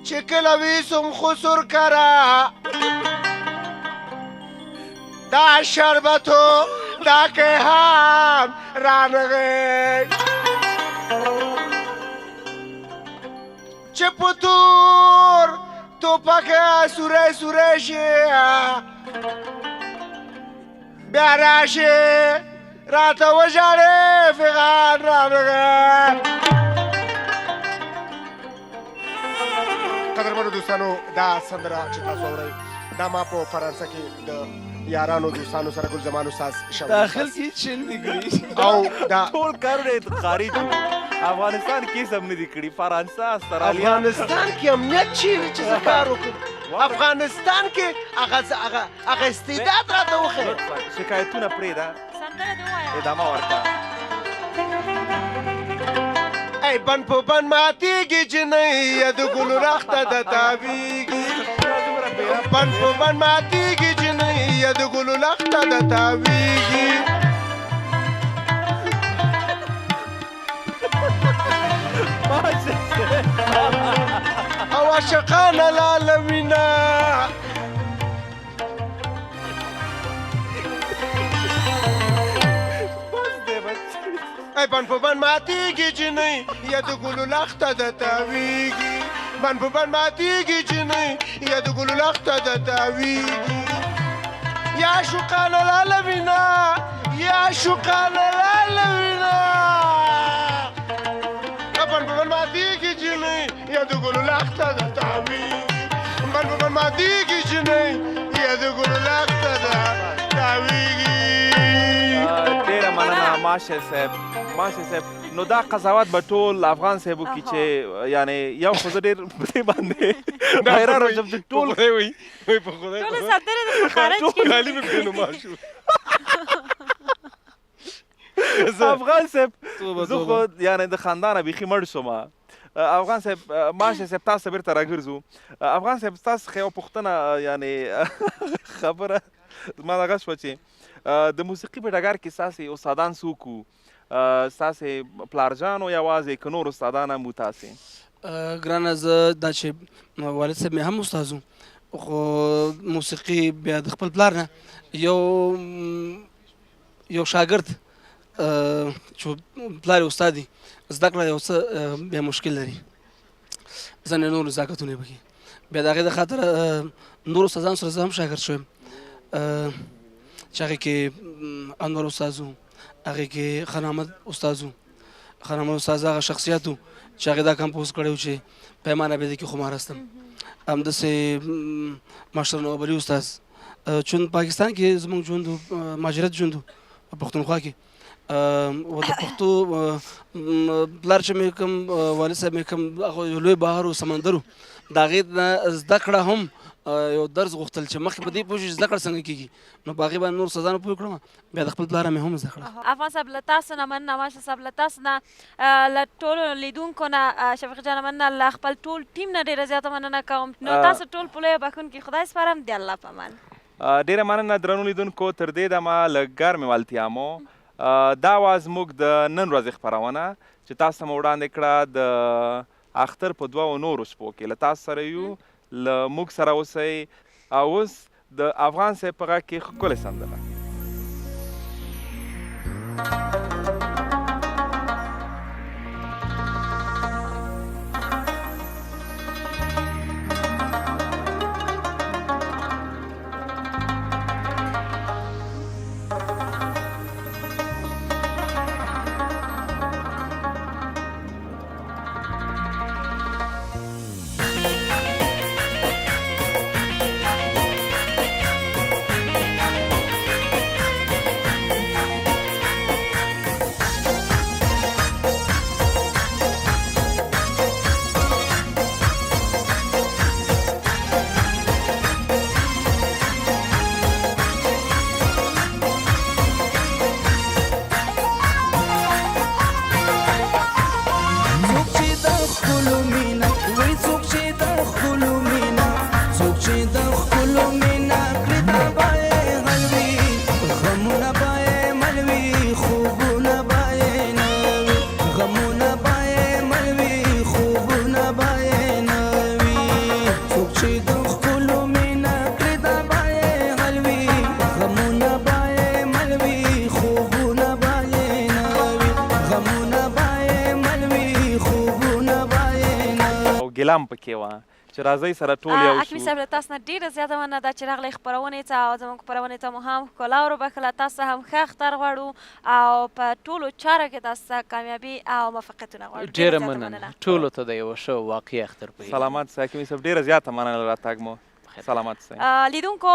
چې کله ویسم خسر کرا دا شربتو دا کیهان رانغې چې په تور توپکه سوری سوری شي بیا راشي راته وژاړې فغان رانغې. قدرمنو دوستانو دا سندره چې تاسو اورئ دا ما په فرانسه کې د یارانو دوستانو سره ګل زمان استاد شوی داخل کې چین نکړي او دا ټول کارونه خارج افغانستان کې سم نه دي کړي. فرانسه استرالیا افغانستان کې امنیت چیرې چې زه کار وکړم افغانستان کې هغه استعداد راته وښیه. شکایتونه پرېږده سندره دې ووایه. ادامه ورکړه. ای بن په بن ماتېږي جنۍ یا د ګلو رخته د تاویږي بن په بن ماتېږي جنۍ یا د ګلو لخته د تاویږي او عاشقانه لاله مینه ای بن په بن ماتېږي جنۍ یا د ګلو لخته د تاویږي بن په بن ماتېږي جنۍ یا د ګلو لخته د تاویږي یا عاشقانه لاله مینه یا عاشقانه لاله مینه بن په بن ماتېږي جنۍ یا د ګلو لخته د تاویږي بن په بن ماتېږي جنۍ یا د ګلو لخته د تاویږي. ډېره مننه ماشه صاحب. نو دا قضاوت به ټول افغان صاحبو کې چې یعنې یو خو زه ډېر پرې باندې حیران شم چې ټول وایي په خدای ټولې سندرې دې په خارج کې ټول کالي مې پرې نما شو. افغان صاحب زه خو یعنې د خاندانه بیخي مړ شوم. افغان صاحب ماشه صاحب تاسو بیرته راګرځو. افغان صاحب تاسو څخه یو پوښتنه یعنې خبره زما دغه شوه چې د موسیقي په ډګر کې ستاسې استادان څوک وو؟ ستاسې پلارجانو یوازې که نور استادان هم وو تاسې؟ ګرانه زه دا چې والد صاحب مې هم استاد و خو موسیقي بیا د خپل پلار نه یو شاګرد چې پلار یې استاد دی زده کړه یو څه بیا مشکل لري ځینې نور نزاکتونه یې پکې بیا د هغې د خاطره نور استادانو سره زه هم شاګرد شویم چې هغې کې انور استاد و هغې کې خان احمد استاد و خان احمد استاد هغه شخصیت و چې هغې دا کمپوز کړی و چې پیمانه بیده کې خمار هستم. همداسې ماشتر نواب علي استاد چون پاکستان کې زموږ ژوند و مهاجرت ژوند و په پښتونخوا کې و د پښتو پلار چې مې کوم والد صاحب مې کوم هغه یو لوی بحر و سمندر و د هغې نه زده کړه هم یو درس غوښتل چې مخکې په دې پوه شي زده کړه څنګه کېږي نو په هغې باندې نور استادانو پوه کړم بیا د خپل پلاره مې هم زده کړه. افغان صاحب له تاسو نه مننه ماشه صاحب له تاسو نه له ټولو لیدونکو نه شفیق جانه مننه له خپل ټول ټیم نه ډېره زیاته مننه کوم. نو تاسو ټول په لویه بښونکي خدای سپارم د الله په امان. ډیره مننه درنو لیدونکو. تر دې دمه له ګرمې والتیا مو دا وه زموږ د نن ورځې خپرونه چې تاسو ته مو وړاندې کړه د اختر په 2 نورو شپو کې. له تاسو سره یو، له موږ سره اوسئ. او اوس د افغان صاحب په غږ کې ښکلې سندره. ګیلم پکې وه چې راځئ سره ټول یو شو. حکیمي صاحب له تاسو نه ډېره زیاته مننه ده چې راغلی خپرونې ته او زموږ خپرونې ته مو هم ښکلا وروبخښله. تاسو هم ښه اختر غواړو او په ټولو چارو کې تاسو ته کامیابي او موفقیتونه غواړو. ډېره مننه ټولو ته د یوه ښه واقعي اختر په هیله. سلامت سه حکیمي صاحب، ډېره زیاته مننه له راتګ مو. سلامت سه. لیدونکو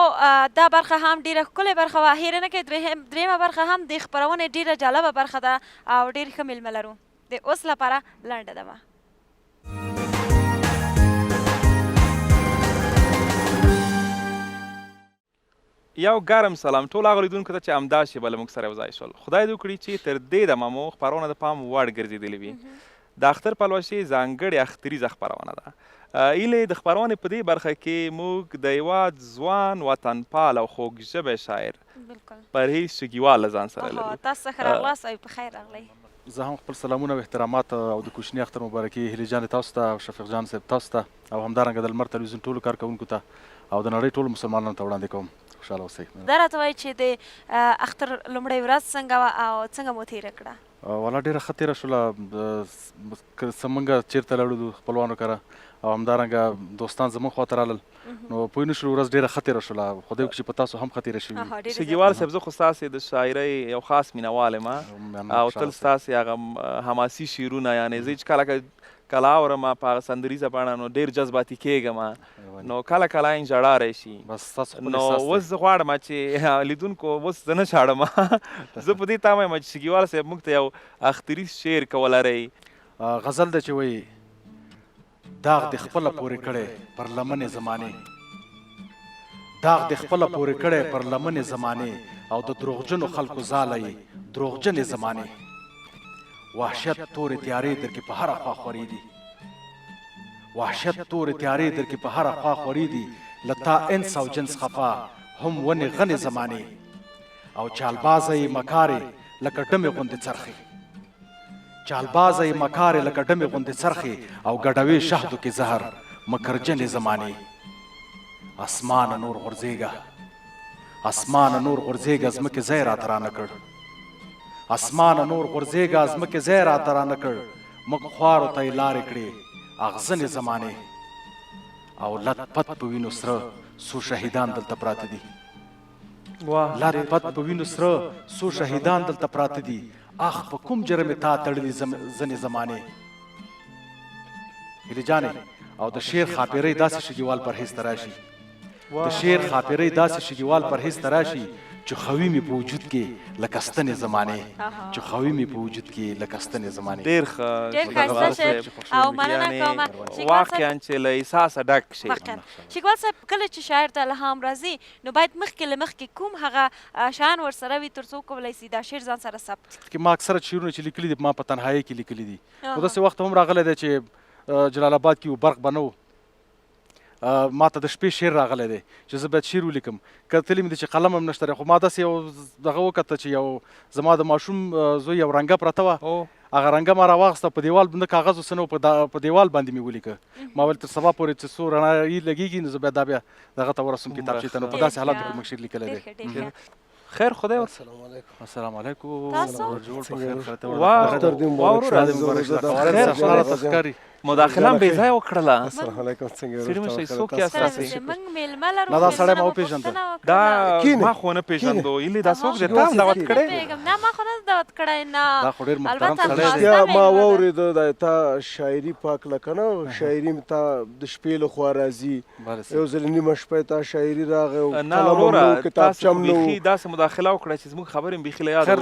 دا برخه هم ډېره ښکلې برخه وه. هیره نه کوئ درېیمه برخه هم د خپرونې ډېره جالبه برخه ده او ډېر ښه میلمه لرو. د اوس لپاره لنډه دمه. یو ګرم سلام ټول هغه لیدونکو ته چې همدا شېبه له موږ سره یو ځای شول. خدای دې وکړي چې تر دې دمه مو خپرونه د پام وړ ګرځېدلې وي. د اختر پلوشې ځانګړې اختریزه خپرونه ده. ایلې د خپرونې په دې برخه کې موږ د هېواد ځوان وطنپال او خوږ ژبی شاعر پرهیز شګیوال له ځان سره لرو. تاسو ښه راغلاست او په خیر راغلی. زه هم خپل سلامونه او احترامات او د کوچني اختر مبارکي هیلې جانې تاسو ته او شفیق جان صاحب تاسو ته او همدارنګه د لمر تلویزیون ټولو کارکوونکو ته او د نړۍ ټولو مسلمانانو ته وړاندې کوم. خوشحاله اوسئ. دا راته وایي چې د اختر لومړۍ ورځ څنګه وه او څنګه مو تېره کړه؟ والا ډېره ښه تېره شوله. زمونږ چېرته لاړو خپلوانو کره او همدارنګه دوستان زموږ خواته رالل نو پوه نه شولو. ورځ ډېره ښه تېره شوله. خدای وکړي چې په تاسو هم ښه تېره شوې وي. شګیوال صاحب، زه خو ستاسې د شاعرۍ یو خاص مینهوال یم او تل ستاسې هغه حماسي شعرونه یعنې زه چې کله اورم په هغه سندریزه بڼه نو ډېر جذباتي کېږم نو کله کله یې ژړا راشي. نو اوس زه غواړم چې لیدونکو اوس زه نه شاړم زه په دې تمه یم چې شګیوال صاحب موږ ته یو اختریز شعر که ولرئ. غزل ده چې وایي داغ دې خپله پورې کړی پر لمنې زمانې، داغ دې خپله پورې کړی پر لمنې زمانې او د دروغجنو خلکو ځاله یې دروغجنې زمانې. وحشت تورې تیارې در کې په هره خوا خورېدي، وحشت تورې تیارې در کې په هره خوا خورېدي. له تا انس او جنس خفا هم ونې غنې زمانې او چالبازه یې مکارې لکه ډمې غوندې څرخې، چالبازه یې مکارې لکه ډمې غوندې څرخې او ګډوي شهدو کې زهر مکرجنې زمانې. اسمانه نور غورځېږه، اسمانه نور غورځېږه ځمکې ځای راته رانه کړ، اسمانه نور غورځېږه ځمکې ځای راته رانه کړ. موږ خوارو ته یې لارې کړې اغزنې زمانې او لت پت په وینو سره څو شهیدان دلته پراته دي، لت پت په وینو سره څو شهیدان دلته پراته دي. اخ په کوم جرم تا تړلي ځنې زمانې. هیلې جانې او د شعر خاپیرۍ داسې شګیوال پرهیز ته راشي، د شعر خاپیرۍ داسې شګیوال پرهیز ته راشي چې خوي مې په وجود کې لکه ستنې زمانې، چې خوي مې په وجود کې لکه ستنې زمانې. ډېر ښه او مننه کوم واقعا چې له احساسه ډک شي. شګیوال صاحب کله چې شاعر ته الهام راځي نو باید مخکې له مخکې کوم هغه شیان ورسره وي تر څو کولی سي دا شعر ځان سره ثبت کړي؟ ما اکثره شعرونه چې لیکلي دي ما په تنهایۍ کې لیکلي دي. خو داسې وخت هم راغلی دی چې جلال آباد کې برق به نه و ما ته د شپې شعر راغلی دی چې زه باید شعر ولیکم کتلی مې دی چې قلم هم نشته دی خو ما داسې یو دغه وکته چې یو زما د ماشوم زوی یو رنګه پرته وه هغه رنګه ما راواخیسته په دیوال باندې کاغذ اوس نه په دیوال باندې مې ولیکه ما ویل تر سبا پورې چې څو رڼا لګېږي نو زه باید دا بیا دغه ته ورسوم کتابچې ته نو په داسې حالت کې موږ شعر لیکلی دی خیر خدای ور السلام علیکم تاسو جوړ په خیر خاطر واورو مداخله هم بې ځایه وکړله السلام علیکم څنګه سړي مشئ څوک یاست تاسې موږ میلمه لرو نه دا سړی ما وپېژنده دا ما خو نه پېژندو ایلې دا څوک دی تا هم دعوت کړی نه ما خو نه دعوت کړی نه دا خو ډېر محترم سړی دی یا ما واورېده دا تا شاعري پاک لکه نه شاعري مې تا د شپې له خوا راځي یو ځل نیمه شپه تا شاعري راغی نه وروره تاسو بیخي داسې مداخله وکړه چې زموږ خبرې مې بیخي له یاده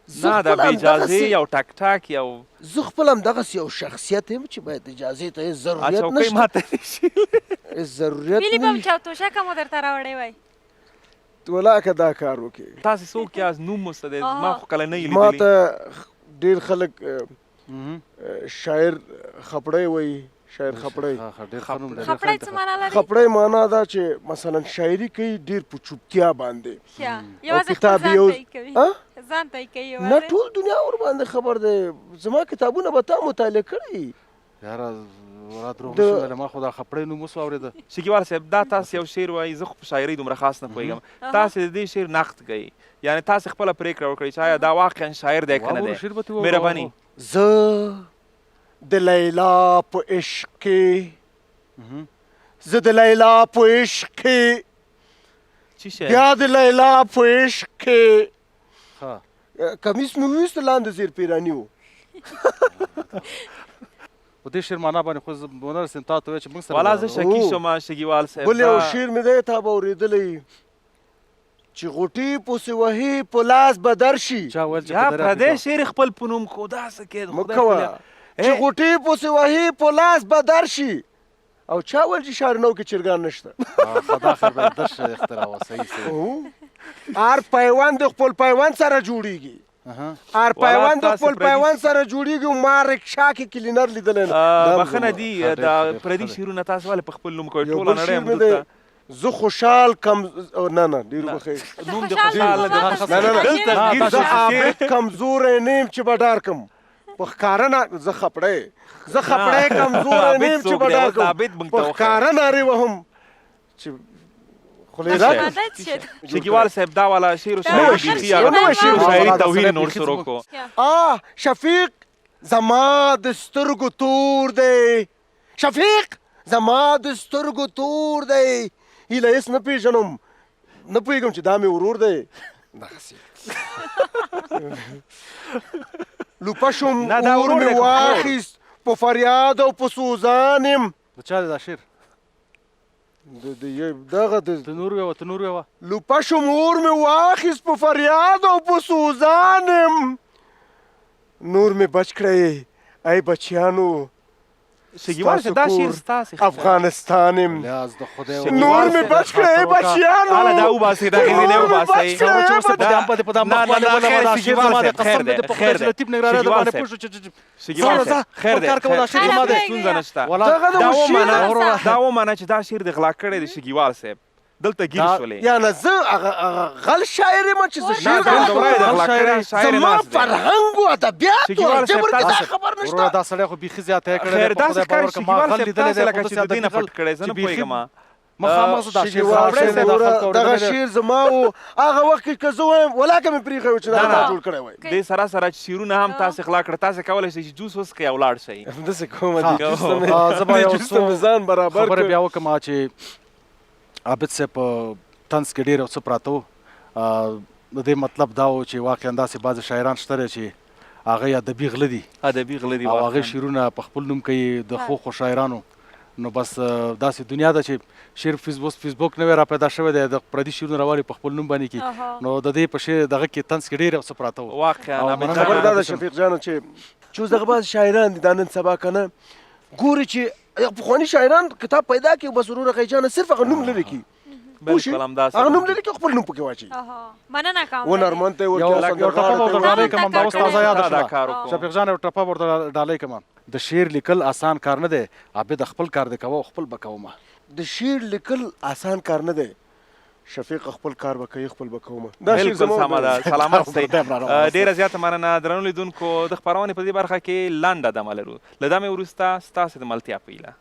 نه دا بې اجازې یو ټک ټک یو زه خپل همدغسې یو شخصیت یم چې باید اجازې ته هېڅ ضرورت چوکۍ ماته نشي هېڅ ضرورت ویلي به چاوتوشکه مو درته راوړی وای ولاکه دا کار وکړې تاسې څوک یاست نوم مو څه دی ما خو کله نه یې ما لیدلي ته ډېر خلک شاعر خپړی وایي شاعر خپړی خپړی څه معنا لري خپړی معنا دا چې مثلا شاعري کوي ډېر په چوپتیا باندې یوازې خپل ځان ته یې کوي ځان ته یې کوي نه یوازې ټول دنیا ور باندې خبر دی زما کتابونه به تا مطالعه کړي یاره ورا دروغ شو ویله ما خو دا خپړی نوم اوس واورېده شکیوال صاحب دا تاسو یو شعر وایي زه خو په شاعرۍ دومره خاص نه پوهېږم تاسې د دې شعر نقد کوي یعنې تاسې خپله پرېکړه وکړئ چې آیا دا واقعا شاعر دی که نه دی مهرباني زه د لیلا په عشق کې زه د لیلا په عشق کې بیا د لیلا په عشق کې کمیس مې وویسته لاندې زیر پیراني و په دې شعر معنا باندې خو زه ونه رسېم تا ته وایه چې موږ سره والا زه شکي شوم شکیوال صاحب بل یو شعر مې دی تا به اورېدلی چې غوټې پسې وهي په لاس به درشي یا پردی شعر خپل په نوم کو داسې کې مه کوه چې غوټې پسې وهي په لاس به درشي او چا ویل چې شارنو کې چرګان نشته خدا خیر به درشه اختراع صحیح هر پیوند د خپل پیوند سره جوړیږي هر پیوند د خپل پیوند سره جوړیږي ما رکشا کې کلینر لیدلی بخښنه دي دا پردي شعرونه تاسو ولې په خپل نوم کوئ ټوله نړۍ هم دلته زه خوشحال کم نه ډېر بخیر نوم د خوشحال نه زه عابد کمزوری نیم چې به ډار کم په ښکاره نه زه خپړی کمزوری نیم چې به ډار کم په ښکاره نارې وهم چې شکیوال صاحب دا والا شعر و شاعري بیخي شاعري توهین نور شروع کو شفیق زما د سترګو تور دی شفیق زما د سترګو تور دی هیله هېڅ نه پېژنم نه پوهېږم چې دا مې ورور دی دغسې لوپه شوم اور مې واخیست په فریاد او په سوزان یم د چا دی دا شعر دغه ته نور ویوه لوپه شوم اور مې واخیست په فریاد او په سوزان یم نور مې بچ کړی ای بچیانو شکیوال صاحب دا شعر ستاسې افغانستان یم لیاز د خدای نور مې بچ کړی ای بچیانو هله دا وباسئ دا غېږې وباسئ ستونزه نشته دا ومنه چې دا شعر د غلا کړی د شکیوال صاحب دلته ګیر شولې یعنې زه غل شاعر یم چې زه شعر زما فرهنګ و ادبیات و جبر کې دا خبر نشته دا سړی خو بیخي زیاته یې کړی خیر داسې ښکاري شکیوال صاحب تاسې لکه چې د دې نه پټ کړی زه نه پوهېږم دغه شعر زما و هغه وخت کې که زه وایم ولاکه مې پرېښی و چې دا تا جوړ کړی وای دې سره سره چې شعرونه هم تاسې غلا کړه تاسې کولی شئ چې جوس وڅښئ او ولاړ شئ همداسې کومه زه به یو څه ځان برابر خبره بیا وکړم چې عابد صاحب په طنز کې ډېر څه پراته وو د دې مطلب دا و چې واقعا داسې بعضې شاعران شته دی چې هغه ادبي غله دي او هغې شعرونه په خپل نوم کوي د ښو شاعرانو نو بس داسې دنیا ده چې شعر فیسبوک نوی را پیدا شوی دی د پردي شعرونه راوالي په خپل نوم باندې کي نو د دې په شعر دغه کې طنز کې ډېر څه پراته وو واقعا خبر دا ده شفیق جانه چې اوس دغه بعض شاعران دي دا نن سبا که نه ګوري چې پخواني شاعران کتاب پیدا کړي بس وروره غیجانه صرف هغه نوم لرې کړي بالکل همداسې هغه نوم لري که خپل نوم پکې واچي مننه کوم هنرمند ته یو ټپه ورته ډالۍ کوم همدا اوس تازه یاد دا شوه کار وکړو. شفیق جان یو ټپه ورته ډالۍ کوم د شعر لیکل آسان کار نه دی عابد خپل کار دی کوه خپل به کومه د شعر لیکل آسان کار نه دی شفیق خپل کار به کوي خپل به کومه دا شعر بالکل زموږ سمه ده سلامت سئ ډېره ډیره زیاته مننه درنو لیدونکو د خپرونې په دې برخه کې لنډه دمه لرو له دمې وروسته ستاسې د ملتیا په هیله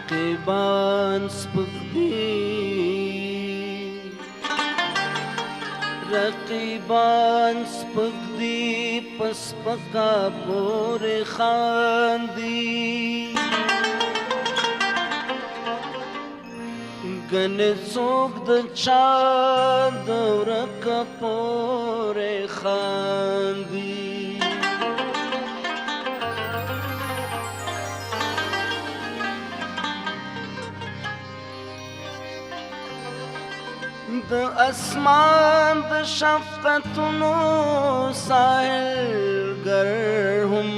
رقیبان سپک دی رقیبان سپک دی پس پکا پور خاندی گن څوک د چا دورک پور خاندی د اسمان د شفقتونو ساحل گر هم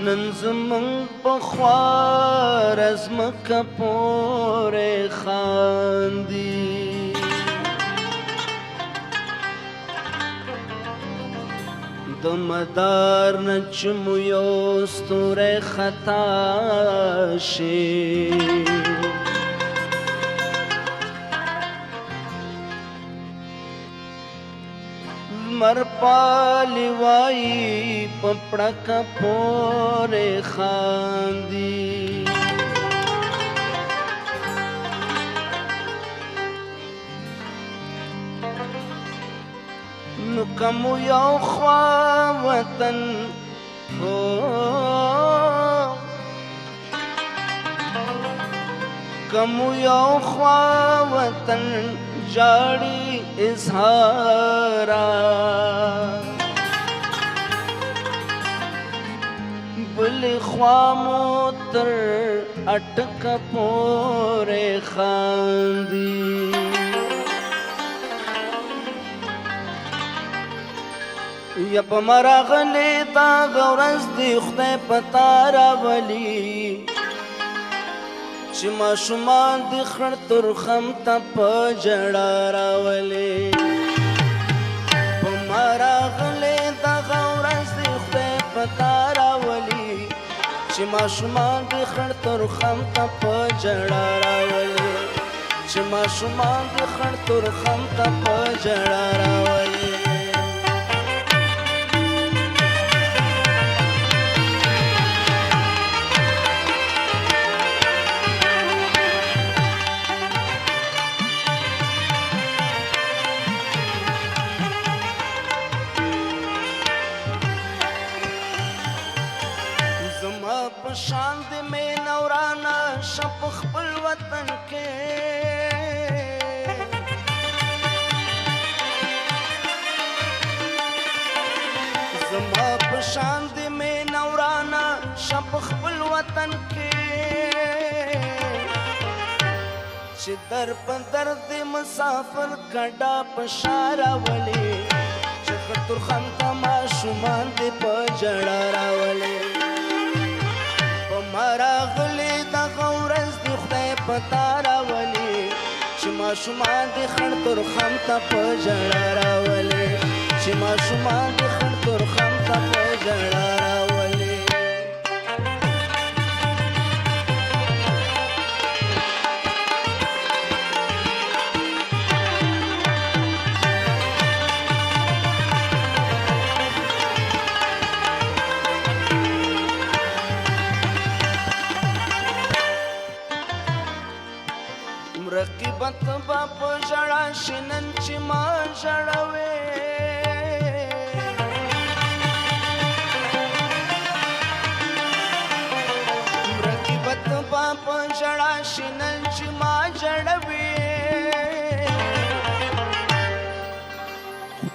نن زمونږ په خوار ځمکه پورې خاندي د مدار نه چې مو یو ستوری خطا شي لمر پالې وایي په پړکه پورې خاندي نو کمو یو خوا وطن کمو یو خوا وطن جاړي اظهارا بل خوا مو تر اٹک پورې خاندي یا په مراغلې تا غورز دی خدای پتا راولي چې ماشومان د خړ ترخم ته په جړا راولي په مراغلې تا غورز دی خدای پتا راولي چې ماشومان د خړ ترخم ته په جړا راولي چې ماشومان د خړ ترخم ته په جړا راولي شان د می نورانا شپ خپل وطن کې زما په شان د می نورانا شپ خپل وطن کې چې در په درد مسافر کډا په شارا ولي چې خطر خان تما شومان دې په جړا راولي مراغلی دا غورز دی خدای پتا راولی چې ماشومان دی خړ ترخم ته په ژړا راولي چې ماشومان دی خړ ترخم ته په ژړا راولي رقیبت با په ژړا شنن چې ما ژړوي رقیبت با په ژړا شنن چې ما ژړوي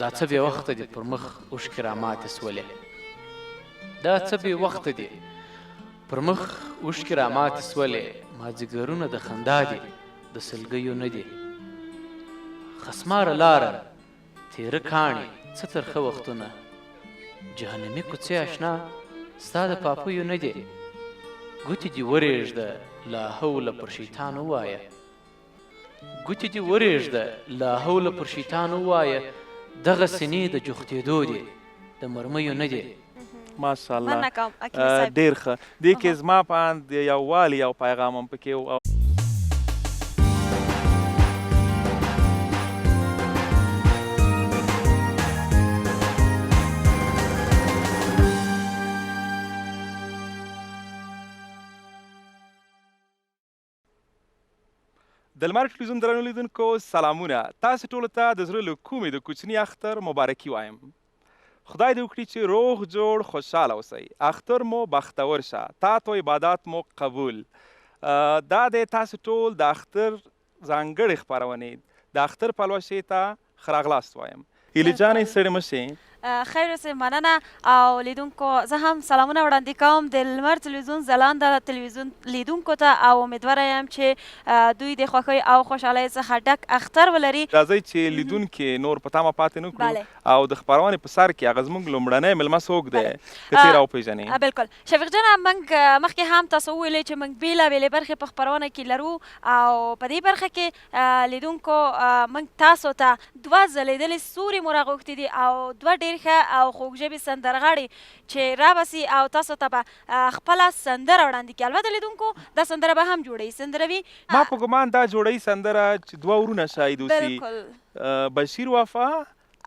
دا څه بې وخته دي پر مخ اوښکې راماتې سولې دا څه بې وخته دي پر مخ اوښکې راماتې سولې مازدیګرونه د خندا دي د سلګیو نه دي خسماره لاره تیره کاڼي څه ترخه وختونه جهنمي کوڅې اشنا ستا د پاپیو نه دي ګوتې دې ورېږده لا حوله پر شیطان ووایه ګوتې دې ورېږده لا حوله پر شیطان ووایه دغه سینې د جوختېدو دي د مرمیو نه دي ماشاءالله مننه کوم حکیم صاحب ډېر ښه دې کې زما په اند د یووالي یو پیغام هم پکې و د لمر ټلویزیون درنو لیدونکو سلامونه تاسو ټولو ته د زړه له کومې د کوچني اختر مبارکي وایم خدای دې وکړي چې روغ جوړ خوشحاله اوسئ اختر مو بختور شه تاتو عبادات مو قبول دا د تاسو ټول د اختر ځانګړې خپرونې د اختر پلوشې ته ښه راغلاست وایم هیلې جانې ستړې مه شئ خیر اوسئ مننه او لیدونکو زه هم سلامونه وړاندې کوم د لمر تلویزیون ځلانده تلویزیون لیدونکو ته او امیدواره یم چې دوی د خوښۍ او خوشحالۍ څخه ډک اختر ولري راځئ چې لیدونکي نور په تمه پاتې نه کړو او د خپرونې په سر کې هغه زموږ لومړنی میلمه څوک دی که څې راوپېژنې بالکل شفیق جانه موږ مخکې هم تاسو وویلې چې موږ بېلابېلې برخې په خپرونه کې لرو او په دې برخه کې لیدونکو موږ تاسو ته دوه ځلېدلې سوري مو راغوښتي دي او دوه ډېر ښه او خوږ ژبې سندرغاړي چې رابسي او تاسو ته به خپله سندره وړاندې کړي البته لیدونکو دا سندره به هم جوړوي سندروي ما په ګمان دا جوړوي سندره چې دوه ورونه شاید اوسي بشیر وفا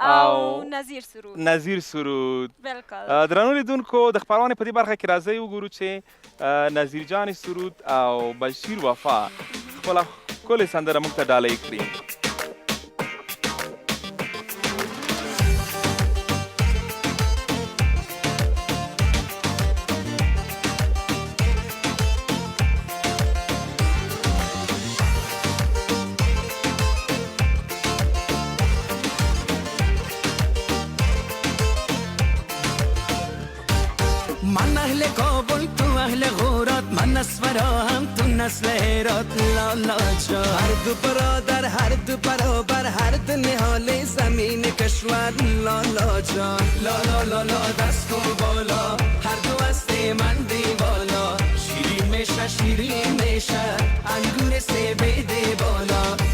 او نظیر سرود بالکل درنو لیدونکو د خپرونې په دې برخه کې راځئ وګورو چې نظیر جان سرود او بشیر وفا خپله ښکلې سندره موږ ته ډالۍ کړي فراهم تو نسل هرات لالا جان هر دو برادر هر دو برابر هر دو نهال زمین کشور لالا جان لالا لالا دست و بالا هر دو است من دیوالا شیرین میشه انگور سبیده بالا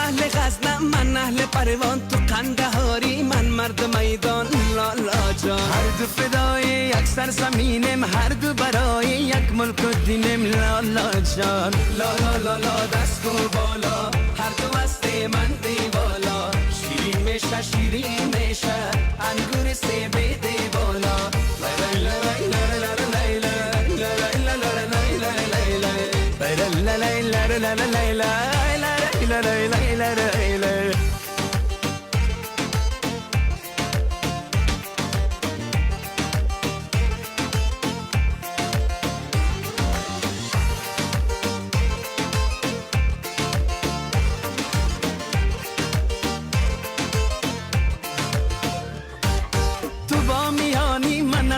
اهل غزنم من اهل پروان تو قندهاری من مرد میدان لالا جان هر دو فدای یک سرزمینم هر دو برای یک ملک و دینم لالا جان لالا لالا دست و بالا هر دو است من دیوالا شیرین میشه انگور سبیده بالا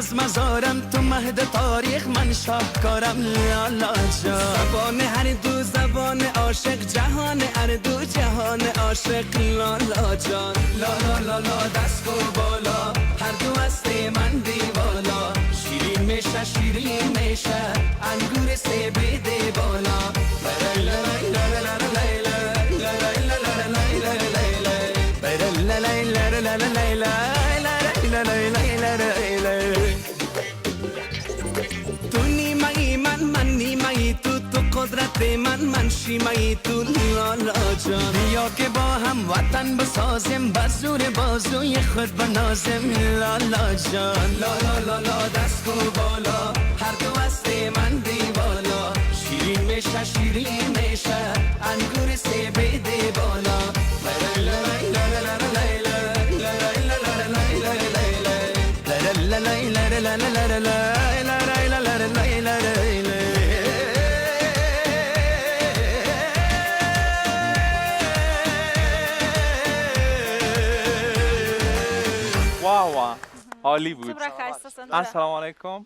از مزارم تو مهد تاریخ من شاهکارم لالا جان زبان هر دو زبان عاشق جهان هر دو جهان عاشق لالا جان لالا لالا دست و بالا هر دو است من دیوالا شیرین میشه انگور سبیده بالا قدرت من شیمایی تو لالا جان بیا که با هم وطن بسازیم بزور بازوی خود بنازیم لالا جان لالا لالا دست و بالا هر دو است من دیوالا شیرین میشه انگور سبیده بالا واه عالی بود. څومره ښایسته سندره. السلام علیکم.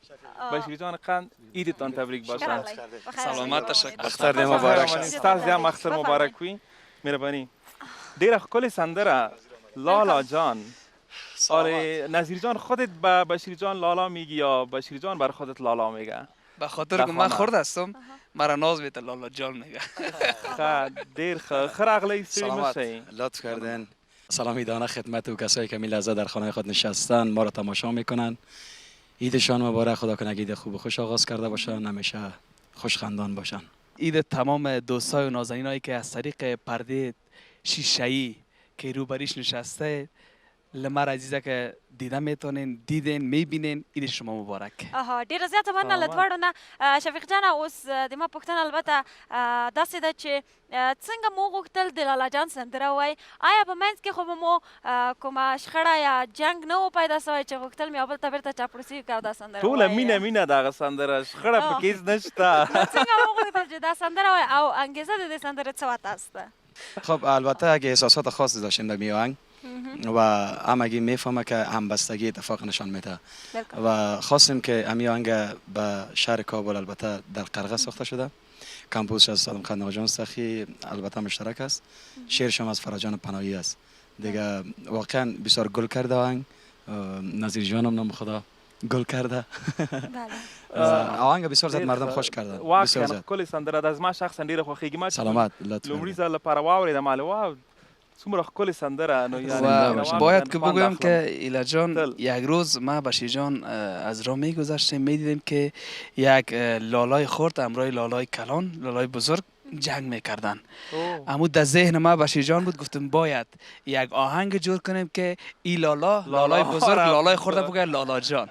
بشیر جان قند عیدتان تبریک باشه. سلامت تشکر. اختر دې مبارک شه. ستاسو هم اختر مبارک وي. مهرباني. ډیره ښکلې سندره لالا جان. آره نظیر جان خودت به بشیر جان لالا میگی یا بشیر جان بر خودت لالا میگه؟ به خاطر که من خورد هستم مرا ناز میته لالا جان میگه. دیر خراغلی سلام مشی. لطف کردین. سلامیدانه خدمت و کسایی که می لحظه در خانه خود نشستن ما را تماشا میکنن. عیدشان مبارک. خدا کنه عید خوب و خوش آغاز کرده باشن. همیشه خوشخندان باشن. عید تمام دوستای و نازنینایی که از طریق پرده شیشه‌ای که روبریش نشسته لمر عزیزه که دیده میتونین دیدین میبینین عید شما مبارک. ډیره زیاته مننه له دواړو نه. شفیق جان اوس د ما پوښتنه البته داسې ده چې څنګه مو غوښتل د لالا جان سندره ووایي. آیا په منځ کې خو به مو کومه شخړه یا جنګ نه و پیدا سوی چې غوښتل مې یو بل ته بیرته چاپلوسي وکړي او دا سندره ټوله مینه دغه سندره شخړه پکې هېڅ نشته. څنګه مو غوښتل چې دا سندره ووایي او انګیزه د دې سندرې څه وه تاسو ته؟ خب البته اگه احساسات خاصی داشتیم در میوهنگ و همگی میفهمه که همبستگی اتفاق نشان میده و خواستیم که امیانگ به شهر کابل البته در قرغه ساخته شده. کمپوزش از سلام خان ناجان سخی البته مشترک است. شعرش هم از فراجان پناهی است. دیگه واقعا بسیار گل کرده آهنگ. نظیر جانم نام خدا گل کرده. آهنگ بسیار زیاد مردم خوش کرده. بسیار زیاد. کلی سندره از ما شخصا ډیره خوښیږي. ما سلامت لطفا. لومړي ځل لپاره واورېدم واو څومره ښکلې سندره. باید که بگویم که ایلا جان یک روز ما بشیر جان از راه میگذشتیم میدیدیم که یک لالای خرد همراه لالای کلان لالای بزرگ جنگ میکردن. اما در ذهن ما بشیر جان بود گفتم باید یک آهنگ جور کنیم که ای لالای بزرگ لالای خرد بگه لالا جان.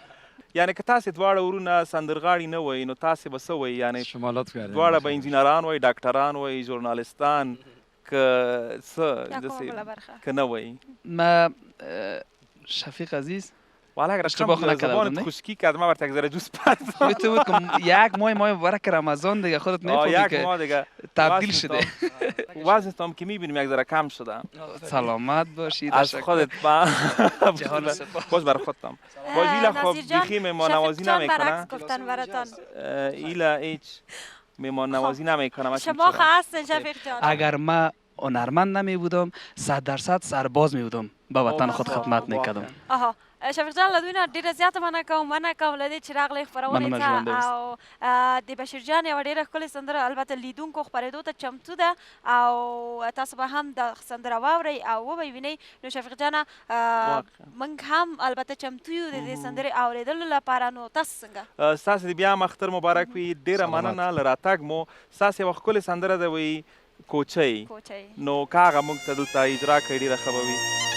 یعنی که تاسې دواړه ورونه سندرغاړي نه وئ نو تاسې به څه وئ؟ یعنی شما لطف کردین. دواړه به انجینران وئ ډاکټران وئ ژورنالیستان که څه که نه وئ؟ ما شفیق عزیز والا اگر زبانت خشکی کرد ما برات یک ذره جوس پرد تو بود که یک ماه مبارک رمضان دیگه خودت میفهمی که تبدیل شده. وزنت هم که میبینیم یک ذره کم شده. سلامت باشید. از خودت باز برای خودتم باز ایلا خواب بیخی مهمان نوازی نمیکنه. ایلا هیچ مهمان نوازی نمیکنه. شما هستین شفیق جان. اگر ما هنرمند نمی بودم 100% سرباز می بودم به وطن خود خدمت میکردم. شفیق جان له دوی نه ډېره زیاته مننه کوم له دې چې راغلی خپرونې ته او د بشیر جان یوه ډېره ښکلې سندره البته لیدونکو خپرېدو ته چمتو ده او تاسو به هم د سندره واورئ او وبه وینئ. نو شفیق جانه موږ هم البته چمتو یو د دې سندرې اورېدلو لپاره. نو تاسو څنګه؟ ستاسې د بیا هم اختر مبارک وي. ډېره مننه له راتګ مو. ستاسې یوه ښکلې سندره ده وایي کوچۍ. نو که هغه موږ ته دلته اجرا کړئ ډېره ښه به وي.